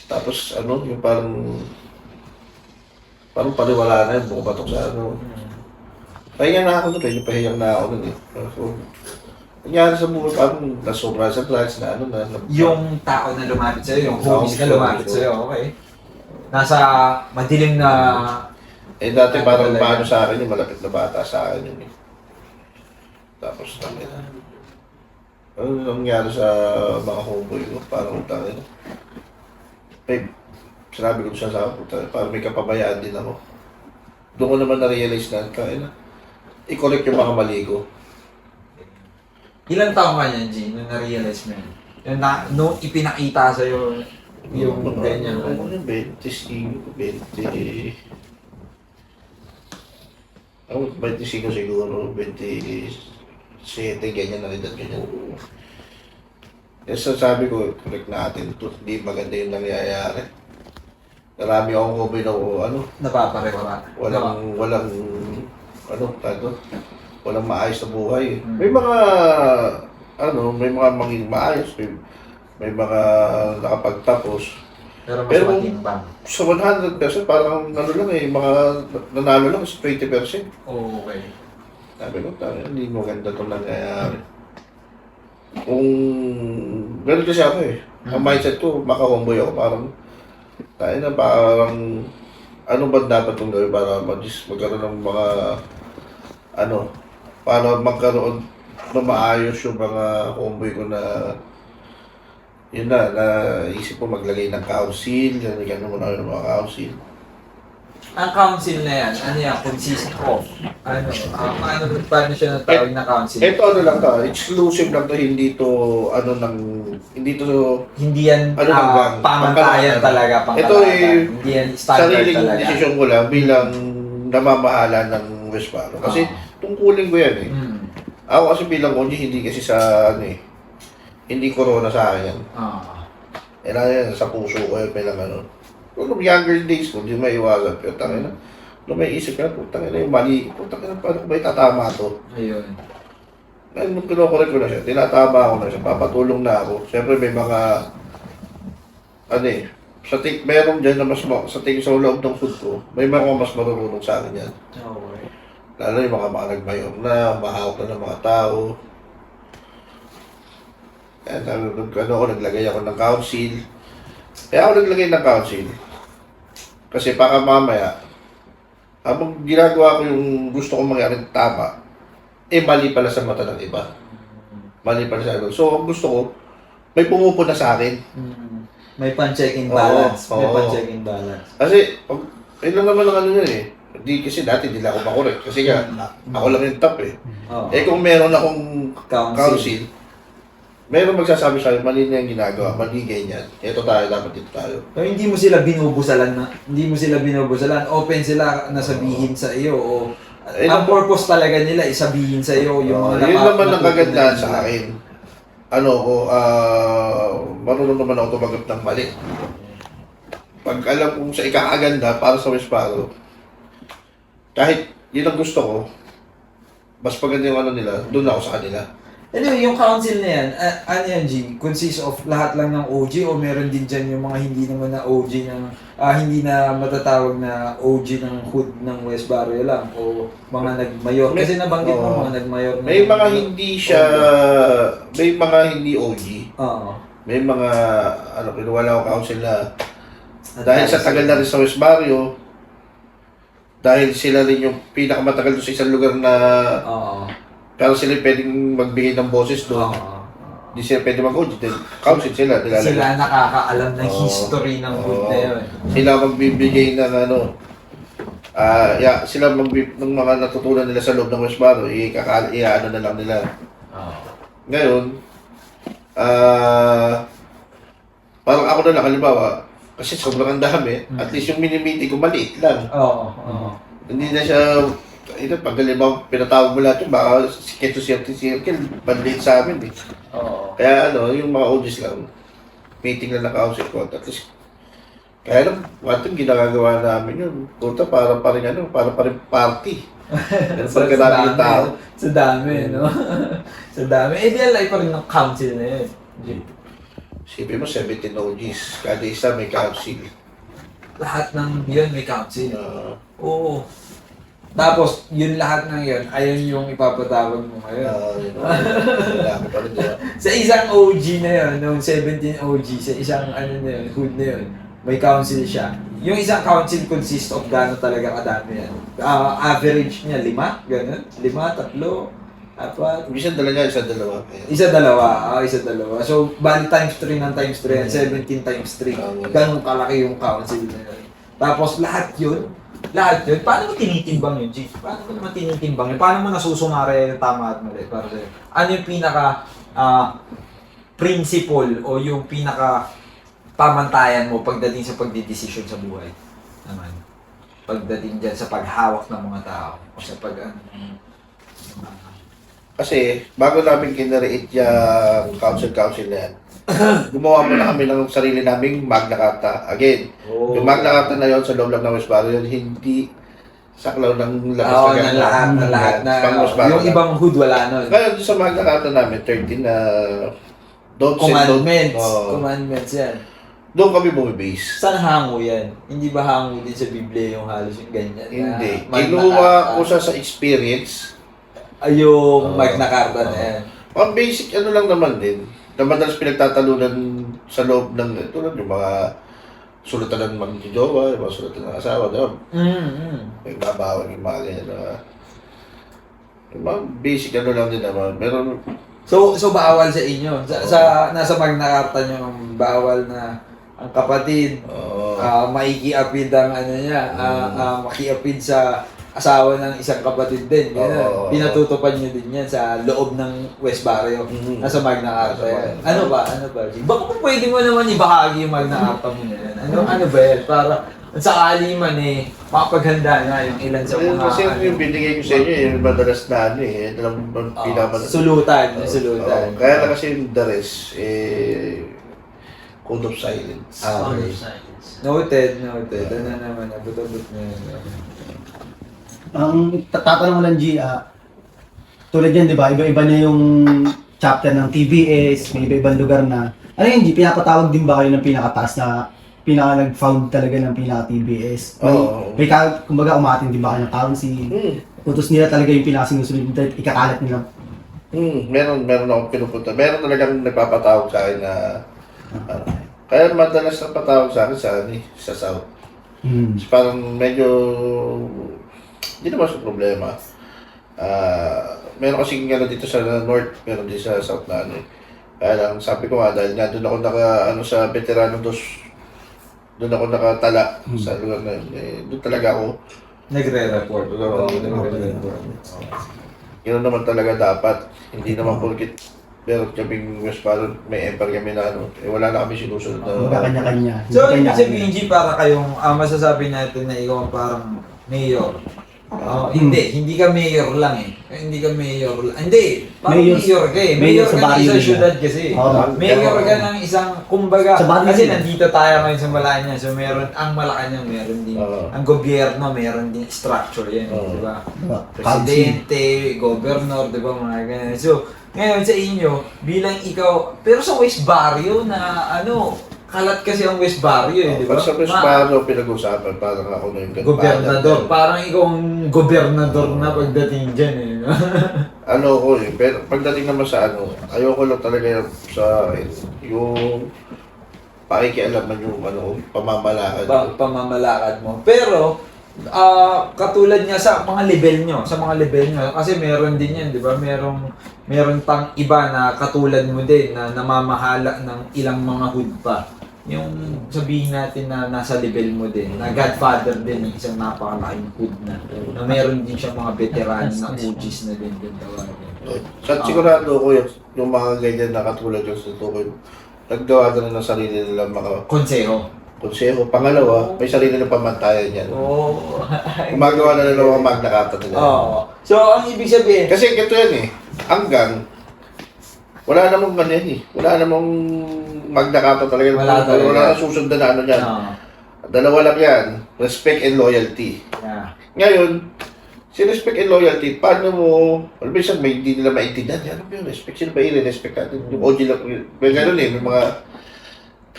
Tapos, yung parang paliwala na yun, bumabatok sa Pahinga na ako nun, pahiyang na ako nun eh. So, nangyari sa buhay, parang nasobra sa drugs na yung tao na lumapit sa'yo, yung homies na Tao, lumapit so, sa'yo, okay? Nasa madilim na... dati parang paano sa akin yung malapit na bata sa akin yun eh. Tapos, ano nangyari sa mga homeboy ko, parang sinabi ko siya sa ako, parang may kapabayaan din ako. Doon ko naman na-realize na, i-correct yung mga mali ko. Ilang taong ka niyan, G, nung na-realize mo yun? Nung ipinakita sa'yo yung ganyan. Ano yung 25, 25 siguro, 27, ganyan na edad, ganyan. Yes, sabi ko, correct natin ito, hindi maganda yung nangyayari. Marami akong hobby na Napaparewa. walang maayos na buhay. May mga, may mga maging maayos, may mga nakapagtapos. Pero mas Pero matimbang. sa 100%, parang mga nanalo lang sa 20%. Okay. Sabi ko, hindi maganda itong nangyayari. Kung gano'n kasi ako eh. Ang mindset ko, maka-homeboy ako, parang ano ba dapat itong gawin para magkaroon ng mga para magkaroon na maayos yung mga homeboy ko na yun naisip ko maglagay ng council, gano'n mo na yung mga council. Ang council na yan, ano yan, consist of? Paano siya natawag na council? Ito lang to, exclusive lang to, hindi yan gang. Pamantayan talaga, Ito hindi yan standard sariling talaga. desisyon ko lang bilang namamahala ng West Barrio. Kasi tungkulin ko yan eh. Ako kasi bilang OG, hindi kasi hindi corona sa akin yan. Yan, sa puso ko yan, Nung younger days ko, hindi maiwasan. Pero nung may isip ka, yung mali, paano ko ba itatama to? Ayun. Ngayon, nung kinokorek ko na siya, tinatama ko na siya, papatulong na ako. Siyempre may mga, meron dyan na sa tingin sa loob ng food ko, may mga mas marunong sa akin yan. Okay. Lalo yung mga nagmayor na, mahawak na ng mga tao. Naglagay ako ng council. Kaya ako naglagay ng council. Kasi baka mamaya, habang ginagawa ko yung gusto kong mangyari tama, mali pala sa mata ng iba. Mali pala sa ano. So, ang gusto ko, may pumupuna sa akin. May pan-check and balance. May Oo. pan-check and balance. Kasi, yun lang naman ang yun eh. Kasi dati hindi lang ako makorek. Kasi nga, ako lang yung top eh. Oo. Kung meron akong council, meron magsasabi sa akin, mali na yung ginagawa, mali ganyan. Ito tayo, dapat dito tayo. So, hindi mo sila binubusalan na. Hindi mo sila binubusalan. Open sila na sabihin sa iyo o ang purpose talaga nila isabihin sa iyo yung yun naman ang kagandahan sa akin. Marunong naman ako tumagot ng mali. Pag alam kong sa ikakaganda para sa West Barrio, kahit yun ang gusto ko, mas maganda yung nila, doon ako sa kanila. Anyway, yung council na yan, ano yan, G? Consist of lahat lang ng OG o meron din dyan yung mga hindi naman na OG hindi na matatawag na OG ng hood ng West Barrio lang o mga nagmayor? Kasi nabanggit mo mga nagmayor. May mga hindi siya, may mga hindi OG. Oo. May mga, pinuwala ko council na dahil sa tagal na rin sa West Barrio, dahil sila rin yung pinakamatagal doon sa isang lugar na Oo. pero sila pwedeng magbigay ng boses doon. Hindi sila pwede mag-audit. Council sila. Sila nakakaalam ng Oo. history ng hood na yun. Sila magbibigay ng ano, sila ng mga natutunan nila sa loob ng West Barrio, i-ano na lang nila. Ngayon, parang ako na lang, halimbawa, kasi sobrang ang dami, at least yung mini-meeting ko maliit lang. Oo. Hindi na siya, ito, pag halimbawa pinatawag mo lahat yung baka keto circle, panliit sa amin eh. Oo. Kaya ano, yung mga audios lang, meeting lang naka-council ko, at least, kaya lang, one time ginagawa namin yun, puta, para pa rin party. Pero pagkadami ng tao. Sa dami, no? Sa dami. Eh, di alay pa rin ng council na yun. Sipin mo, 17 OGs, kada isa may council. Lahat ng yun may council. Uh, Oo. Tapos, yun lahat ng yun, ayun yung ipapatawag mo ngayon. Dami pa rin diba? Sa isang OG na yun, nung 17 OG, sa isang ano na yun, hood na yun, may council siya. Yung isang council consists of gano'n talaga kadami yan. Average niya, 5, gano'n. 5, 3, 4. Minsan dala niya, isa dalawa. Isa dalawa. So, bali times 3 ng times 3 yan, 17 times 3. Ganun kalaki yung council na yun. Tapos lahat yun, paano mo tinitimbang yun, G? Paano mo naman tinitimbang yun? Paano mo nasusumare yung tama at mali? Para sa'yo? Ano yung pinaka principle o yung pinaka pamantayan mo pagdating sa pagdidesisyon sa buhay? Naman. Pagdating dyan sa paghawak ng mga tao o sa Kasi, bago namin kinariit yung council na yan, gumawa muna kami ng sarili naming Magna Carta. Again, yung Magna Carta na yun sa loob lang ng West Barrio, hindi saklaw ng labas Oo, na lahat na. Yung ibang hood wala nun. Kaya doon sa Magna Carta namin, 13 na Commandments yan. Doon kami bumibase. Saan hango yan? Hindi ba hango din sa Biblia yung halos yung ganyan? Hindi. Na Kinuha ko siya sa experience. Yung Magna Carta na yan. Ang basic ano lang naman din, na madalas pinagtatalunan sa loob ng tulad yung mga sulatan ng magjojowa, yung mga sulatan ng asawa, diba? May babawal yung mga ganyan na yung mga basic ano lang din naman. Meron. So bawal sa inyo. Sa nasa Magna Carta nyo, bawal na ang kapatid, maikiapid ang ano niya, makiapid sa asawa ng isang kapatid din. Pinatutupad nyo din yan sa loob ng West Barrio. Nasa Magna Carta yan. Ano ba? G? Baka kung pwede mo naman ibahagi yung Magna Carta mo na yan. Ano ba yan? Para sakali man makapaghanda na yung ilan sa mga... Kasi yung binigay ko sa inyo, yung madalas na ano sulutan. Kaya na kasi yung the rest, Code of Silence. Noted. Ano naman, abot-abot na yun. Ang tatanong ko lang, G, tulad yan, di ba? Iba-iba na yung chapter ng TBS, may iba-ibang lugar na. Ano yun, G? Pinapatawag din ba kayo ng pinakataas na nag-found talaga ng pinaka-TBS? Kumbaga, umatin din ba kayo ng council? Utos nila talaga yung pinakasinusunod nila, ikakalat nila. Meron akong pinupunta. Meron talagang nagpapatawag sa akin na kaya madalas na patawag sa akin sa South. Kasi parang medyo hindi naman sa problema. Meron kasing gano'n dito sa North, meron din sa South na ano. Kaya lang, sabi ko nga, dahil nga doon ako sa Veterano Dos, doon ako nakatala sa lugar na yun. Doon talaga ako. Nagre-report. Yun naman talaga dapat. Hindi naman porkit meron kaming West Barrio, may empire kami na wala na kami sinusunod na... Kanya-kanya. So, ibig sabihin, G, para kayong masasabi natin na ikaw ang parang mayor. Hindi ka mayor lang eh. Hindi ka mayor lang. Hindi, parang mayor ka eh. Mayor ka ng isang syudad kasi. Mayor ka ng isang, kumbaga, kasi nandito tayo ngayon sa Malacanang. So, meron, ang Malacanang meron din. Ang gobyerno, meron din structure yan. Di ba? Presidente, governor, di ba, mga ganyan. So, ngayon sa inyo, bilang ikaw, pero sa West Barrio na kalat kasi ang West Barrio di ba? Sa West Barrio pinag-usapan, parang ako na yung gobernador. Parang ikaw ang gobernador na pagdating dyan pero pagdating naman sa ayoko lang talaga sa yung pakikialaman yung pamamalakad. Pamamalakad mo. Pero, Katulad niya sa mga level nyo, kasi meron din yan, di ba? Meron pang iba na katulad mo din na namamahala ng ilang mga hood pa. Yung sabihin natin na nasa level mo din, na Godfather din ng isang napakalaking hood na meron din siya mga veteran na OGs na din tawagin. Sa sigurado ko yung mga ganyan na katulad yung sa tukoy, naggawa na ng sarili nila mga Konseho. konseho. Pangalawa, may sarili ng pamantayan yan. Oo. Gumagawa na nila mga Magna Carta nila. Oo. So, ang ibig sabihin, Kasi ito yan eh, hanggang wala namang ganyan eh. Wala namang Magna Carta talaga. Wala talaga. Wala nang susundan na ano yan. Oo. Dalawa lang yan, respect and loyalty. Yeah. Ngayon, si respect and loyalty, paano mo, alam mo isang may hindi nila maintindihan, ano ba yung respect? Sino ba i-respect natin? Yung OG lang, may gano'n eh, may mga,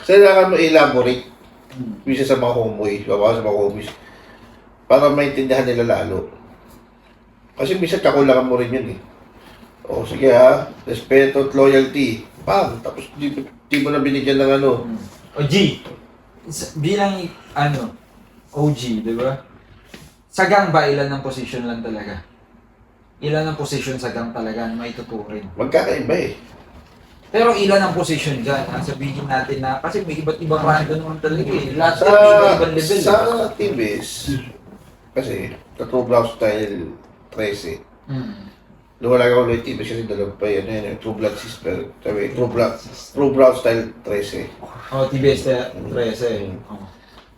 kailangan mo elaborate, bisa sa mga homeboy, babawa sa mga homies, para maintindihan nila lalo. Kasi bisa kakulangan mo rin yun eh. O sige ha, respeto at loyalty, pam, tapos di mo na binigyan ng ano. OG, bilang OG, di ba? Sa gang ba, ilan ang position lang talaga? Ilan ang position sa gang talaga na may tuturin? Magkakaiba eh. Pero ilan ang position dyan? Sabihin natin na, kasi may iba't ibang rando naman talaga eh. Lahat Sa, yan, may iba't ibang level. sa TVs, kasi, sa True Blood Style 13, lumalag ako ulit TVs kasi dalawa pa yan, yung True Blood Sister, sabi, True Blood Style 13. Oh, TBS 13. Oh.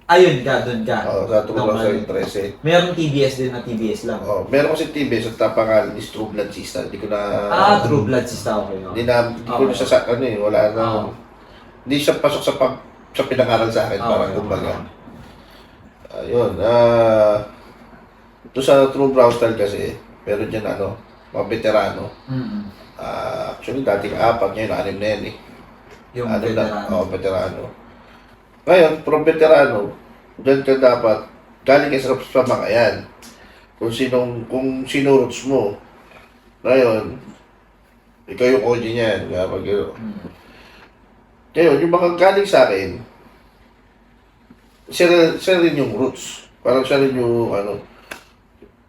Ayun ka, dun ka. Sa True Blood Normal. Style 13. Merong TBS din na TBS lang. Meron kasi TVs at pangalan is True Blood Sister, hindi ko na... True Blood Sister, okay. Hindi ko na siya wala na... Hindi siya pasok sa pinangaral sa akin, parang kumbaga. Ayun, ito sa True Brown Style kasi, meron dyan mga veterano. Actually, dating 4, ngayon 6 na yan eh. Yung veterano. Veterano. Ngayon, from veterano, dyan ka dapat, galing ka sa mga yan. Kung sino roots mo. Ngayon, ikaw yung OG niyan. Ngayon, yung mga galing sa akin, siya rin yung roots. Parang siya rin yung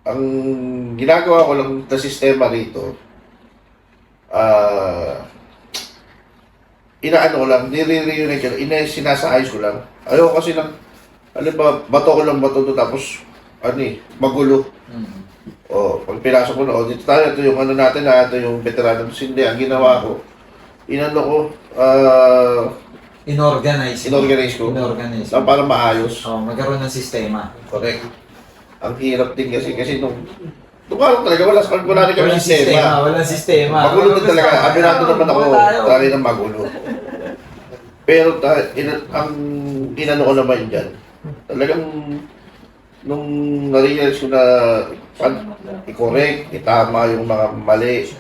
ang ginagawa ko lang na sistema rito, inaano ko lang, nire-reunite ko lang, sinasayos ko lang. Ayaw kasi lang, bato ko lang bato doon, tapos, magulo. Pag pinasok ko na, dito tayo, ito yung natin ito yung veterano. Hindi, ang ginawa ko, Inorganize ko. Para maayos. Magkaroon ng sistema. Correct. Ang hirap din kasi nung talaga, wala rin kami sistema. Walang sistema. Magulo din talaga. Abinado naman ako, talaga ng magulo. Pero ang inano ko naman dyan, talagang nung na-realize ko na i-correct, itama yung mga mali,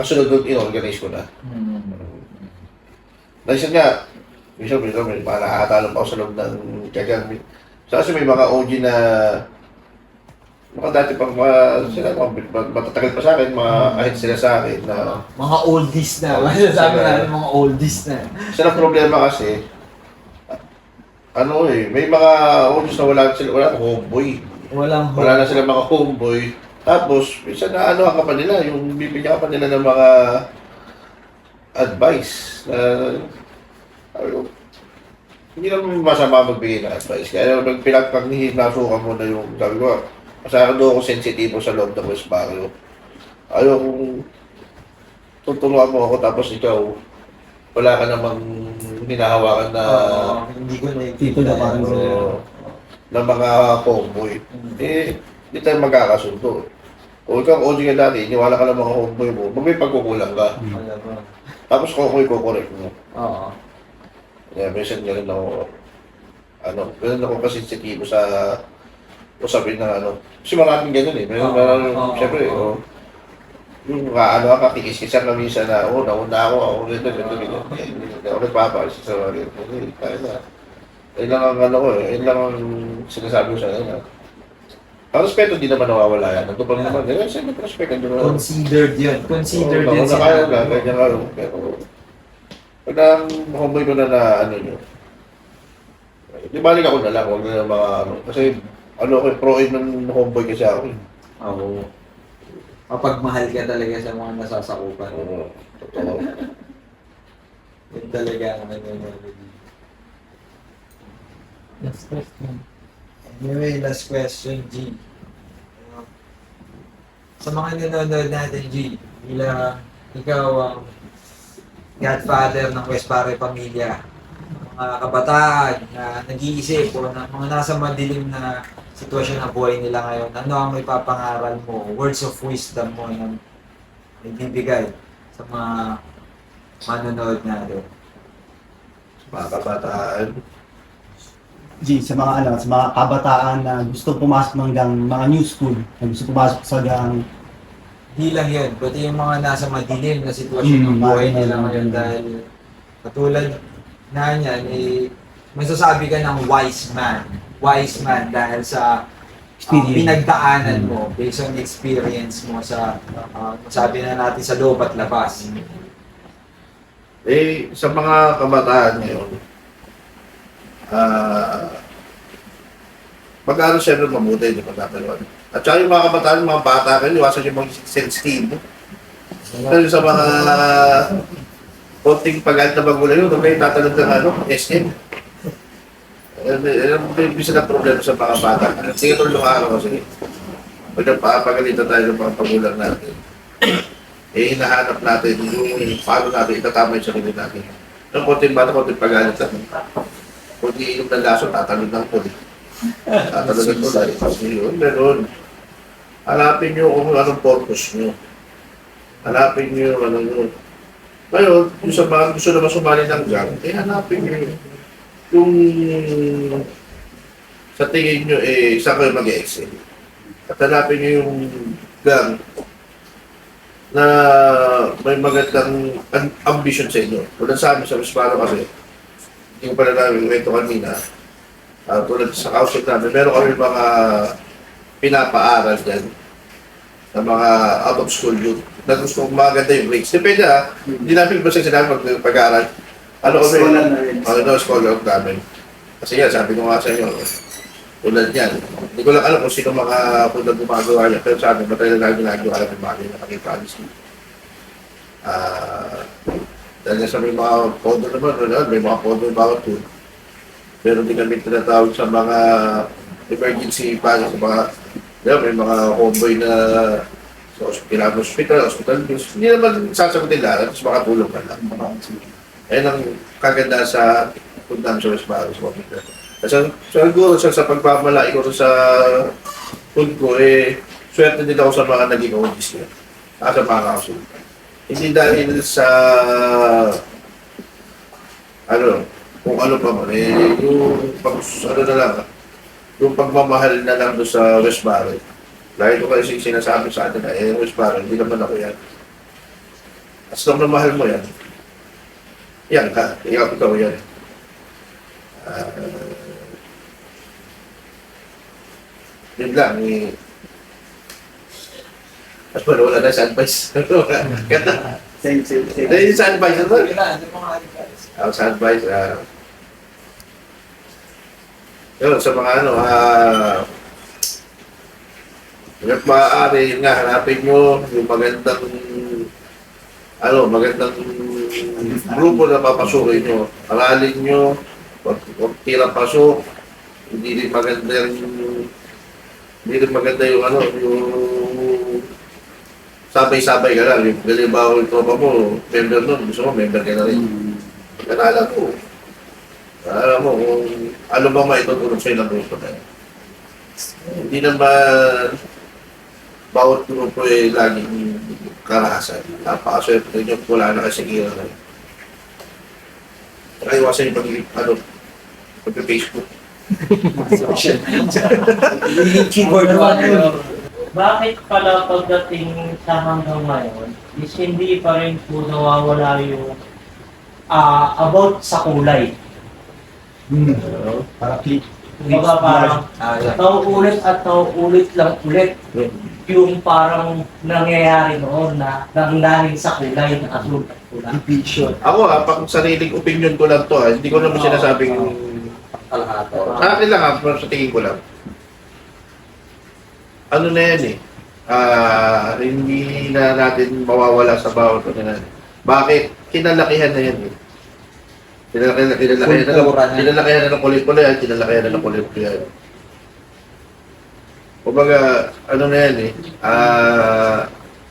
kasunod doon in-organize ko na. Dahil nga, minsan may nakakatalong pa ako sa loob ng kagang. Kasi may mga OG na mga dati pang sila, matatagal pa sa akin, mga ahit sila sa akin na mga oldies na. Sabi natin mga oldies na. Isa na problema kasi, may mga OGs na wala na homeboy. Wala na sila mga homeboy. Tapos, minsan na ka pa nila, yung bibigyan ka pa nila ng mga advice na hindi naman masama magbigay ng advice. Kaya pinagpaghinasukan mo na yung, sabi ko, masyado ako sensitibo sa loob ng West Barrio. Ayaw kung tutulungan mo ako tapos ikaw, wala ka namang hinahawakan na hindi ko na Tito na parang na mga homeboy. Hindi tayo magkakasundo. Kung ikaw OG ka dati, iniwala ka ng mga homeboy mo, may pagkukulang ka. Tapos kukorek mo. Oo. Kaya minsan ganun ako, ganun ako kasi sensitibo sa usapin na Kasi maraming ganun eh. Siyempre, yung kakikis-kisan na minsan na, nauna ako ganito. Hindi ako nagpapakis sa mga ganito. Kaya na. Yun lang ang yun lang ang sinasabi ko sa kanila. Ang respeto di naman nawawala yan. Nandun pa rin naman. Siyempre, respeto din naman. Considered yun. Considered yun. Kaya lang, ganyan nga. Pero, pag homeboy ko na nyo, Di balik ako na lang, huwag na mga ano. Kasi ano ako, pro-in ng homeboy kasi ako. Oo. Mapagmahal ka talaga sa mga nasasakupan. Oo, totoo. Yun talaga ang ano. Last question. Anyway, last question, G. Sa mga nanonood natin, G, bilang ikaw ang godfather ng West Pare Pamilya, mga kabataan na nag-iisip o na mga nasa madilim na sitwasyon ng buhay nila ngayon, ano ang may papangaral mo, words of wisdom mo na ibibigay sa mga manonood natin? Mga kabataan. G, sa mga ano, sa mga kabataan na gusto pumasok ng gang, mga new school, na gusto pumasok sa gang, Hindi lang yun, pati yung mga nasa madilim na sitwasyon ng buhay nila ngayon dahil katulad na niyan, masasabi ka ng wise man. Wise man dahil sa experience. pinagdaanan mo based on experience mo sa, sabi na natin sa loob at labas. Eh, sa mga kabataan ngayon, mag-aaral siyempre mabuti, di ba tatalawan? At saka yung mga kabataan, yung mga bata kayo, iwasan yung mga sensitive. Kasi sa mga konting pag-aaral na magulang yun, may tatalog ng ano, SM. Bisa na problema sa mga bata. Sige, tulong araw ko, sige. Pag napapagalitan tayo ng mga pagulang natin, eh, hinahanap natin yung paano natin itatama yung sarili natin. Yung konting bata, konting pag-aaral natin. Kung di inom ng laso, tatalog ng puli. Tatalog ng puli. Yun, meron. Hanapin nyo kung anong purpose nyo. Hanapin nyo yung anong nyo. Ngayon, yung sa mga gusto naman sumali ng gang, eh hanapin nyo yung sa tingin nyo, eh, saan kayo mag-excel. At hanapin nyo yung gang na may magandang ambition sa inyo. Tulad sa amin, sa Mispano kasi, hindi ko pala namin kwento kanina, tulad sa council namin, meron kami mga pinapaaral dyan sa mga out of school youth na gusto kong maganda yung grades. Depende hindi namin basta sinabi pag-aaral. Ano kami? Scholar namin. Kasi yan, sabi ko nga sa inyo, tulad yan. Hindi ko lang alam kung sino mga punta gumagawa niya, pero sa amin, matagal na ginagawa namin mga nakakita-alis. Dahil sa may mga podo naman, may mga podo bawat tool. Pero hindi kami tinatawag sa mga emergency paano sa mga may mga homeboy na sa hospital bills. Hindi naman sasagutin lahat, tapos makatulong ka lang. Ayan ang kaganda sa punta sa West Barros. Kasi siguro sa pagpapalaki ko sa food ko, eh, swerte din ako sa mga naging audis niya. Sa mga council. Hindi dahil sa kung ano pa man, yung yung pagmamahal na lang doon sa West Barrel. Dahil ko kasi sinasabi sa atin na, West Barrel, hindi naman ako yan. As long na mahal mo yan, yan ka, ikaw yan. Yun lang, At wala na sa advice. Ganda. Same. Dahil sa advice na to. Ano mga advice? Sa advice, yun, sa mga hanggat maaari, nga, hanapin nyo yung magandang grupo na papasukin nyo. Aralin nyo, huwag tirang pasok, hindi rin maganda yung yung sabay-sabay ka lang. Yung halimbawa yung tropa mo, member nun, gusto mo, member ka na rin. Pag-aralan ko. Alam mo, kung ano ba maitutulog sa'yo ng grupo na yun. Hindi naman bawat grupo ay laging karahasan. Napakaswerte nyo, wala na kasi kira na yun. Saka iwasan yung pag-Facebook. Keyboard Bakit pala pagdating sa hanggang ngayon is hindi pa rin po nawawala yung about sa kulay? Para click. Diba parang tauulit lang ulit yung parang nangyayari noon na nanggaling sa kulay na asul at kulay. Vision. Ako pang sariling opinion ko lang to hindi ko naman sinasabing kalahati. Sa akin lang pero sa tingin ko lang. Ano na yan eh. Hindi na natin mawawala sa bawat ano na. Bakit? Kinalakihan na yan eh. Kinalakihan na ng kulit-kulit yan. Kinalakihan na ng kulit-kulit yan. Kumbaga, ano na yan eh.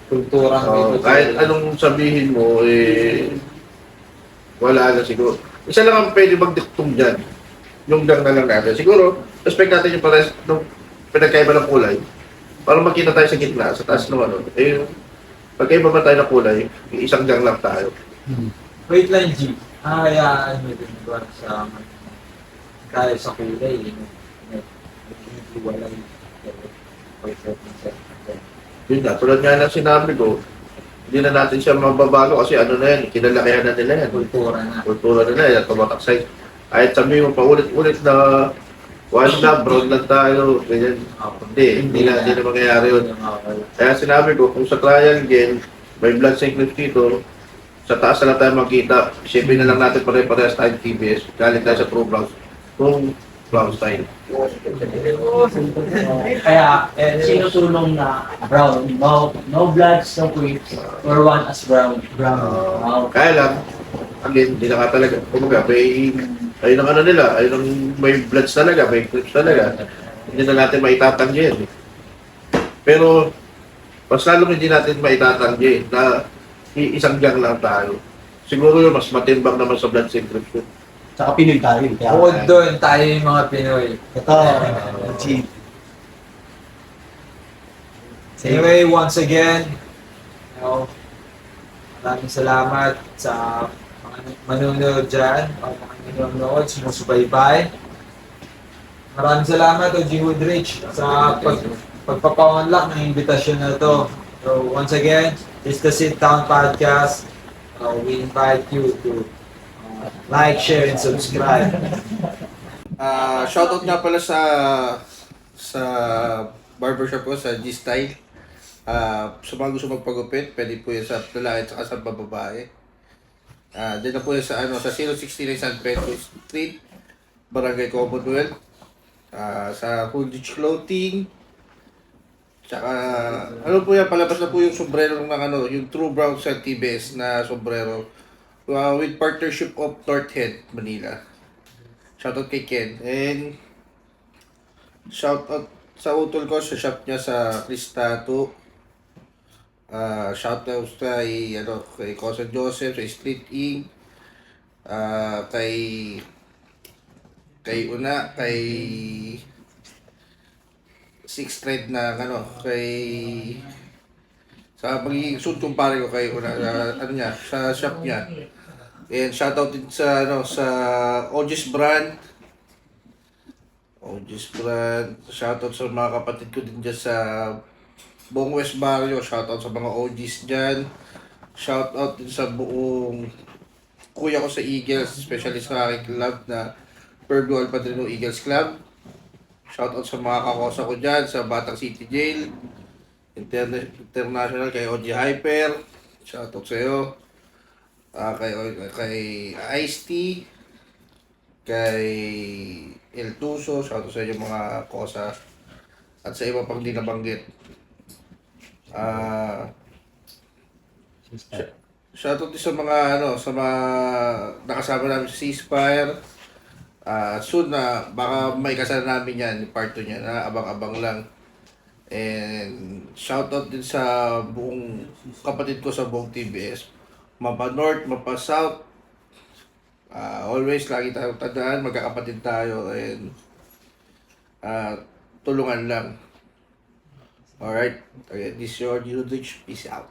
Kulturang Kahit anong sabihin mo, wala na siguro. Isa lang ang pwede magdiktong dyan. Yung dang na lang natin. Siguro, respect natin yung pares ng pinagkaiba ng kulay. Para magkita tayo sa gitna, sa taas ng ano. Pagkaiba ba tayo ng kulay, isang dang lang tayo. Wait lang, G. Hayaan nyo din ba sa kaya sa kulay, nag-iiwalay. Yun na, tulad nga ng sinabi ko, hindi na natin siya mababago kasi ano na yan, kinalakihan na nila yan. Kultura na. Kultura nila yan, tumataksay. Kahit sabihin mo paulit-ulit na one love, brown lang tayo, ganyan. Hindi na mangyayari yun. Kaya sinabi ko, kung sa trial game, may blood sickness dito, sa taas na lang tayo magkita, isipin na lang natin pare-parehas tayo TBS, galing tayo sa True Browns, kung Browns tayo. Kaya, sinutulong na brown. No bloods, no quips. Or one as brown. Kaya lang, again, hindi na ka talaga, kumbaga, ayun ang ano nila, ayun ang may bloods talaga, may clips talaga. Hindi na natin maitatanggi yan. Pero, mas lalong hindi natin maitatanggi na isang gang lang tayo. Siguro yun, mas matimbang naman sa blood encryption. Tsaka Pinoy tayo. Kaya, Bukod doon, tayo yung mga Pinoy. ito, G. Anyway, once again, maraming salamat sa mga manunood dyan, mga nanonood, sumusubaybay. Maraming salamat, O.G. Woodridge, sa pagpapa-unlock ng invitation na to. So, once again, this is the Sit Down Podcast. We invite you to like, share, and subscribe. Shoutout nga pala sa barbershop ko, sa G-Style. Sa mga gusto magpagupit, pwede po yan sa lalaki at sa babae. Dito na po yan sa 069 San Pedro Street, Barangay Commonwealth. Sa Holditch Clothing. Tsaka, ano po yan, palabas na po yung sombrero ng yung True Brown sa TBS na sombrero. With partnership of Northhead, Manila. Shoutout kay Ken. And shoutout sa utol ko sa shop niya sa Cristato. Shoutout kay Cousin Joseph sa Street Inc. Kay Una, kay Six Thread na sa magiging suit kumpare ko kay Una, sa shop niya. And shoutout din sa OG's brand. Shoutout sa mga kapatid ko din dyan sa buong West Barrio. Shoutout sa mga OG's dyan. Shoutout din sa buong kuya ko sa Eagles, especially sa aking club na Pueblo Al Padrino Eagles Club. Shoutout sa mga kakosa ko dyan sa Batang City Jail. International kay OG Hyper. Shoutout sa iyo. Kay Ice-T. Kay El Tuso. Shoutout sa inyo mga kosa. At sa iba pang di nabanggit. Shoutout din sa mga nakasama namin sa Ceasefire. Soon na baka may kasama namin yan, part 2 niya na abang-abang lang. And shoutout din sa buong kapatid ko sa buong TBS. Mapa North, Mapa South. Always lagi tayong tandaan, magkakapatid tayo and tulungan lang. Alright, this is your Woodridge. Peace out.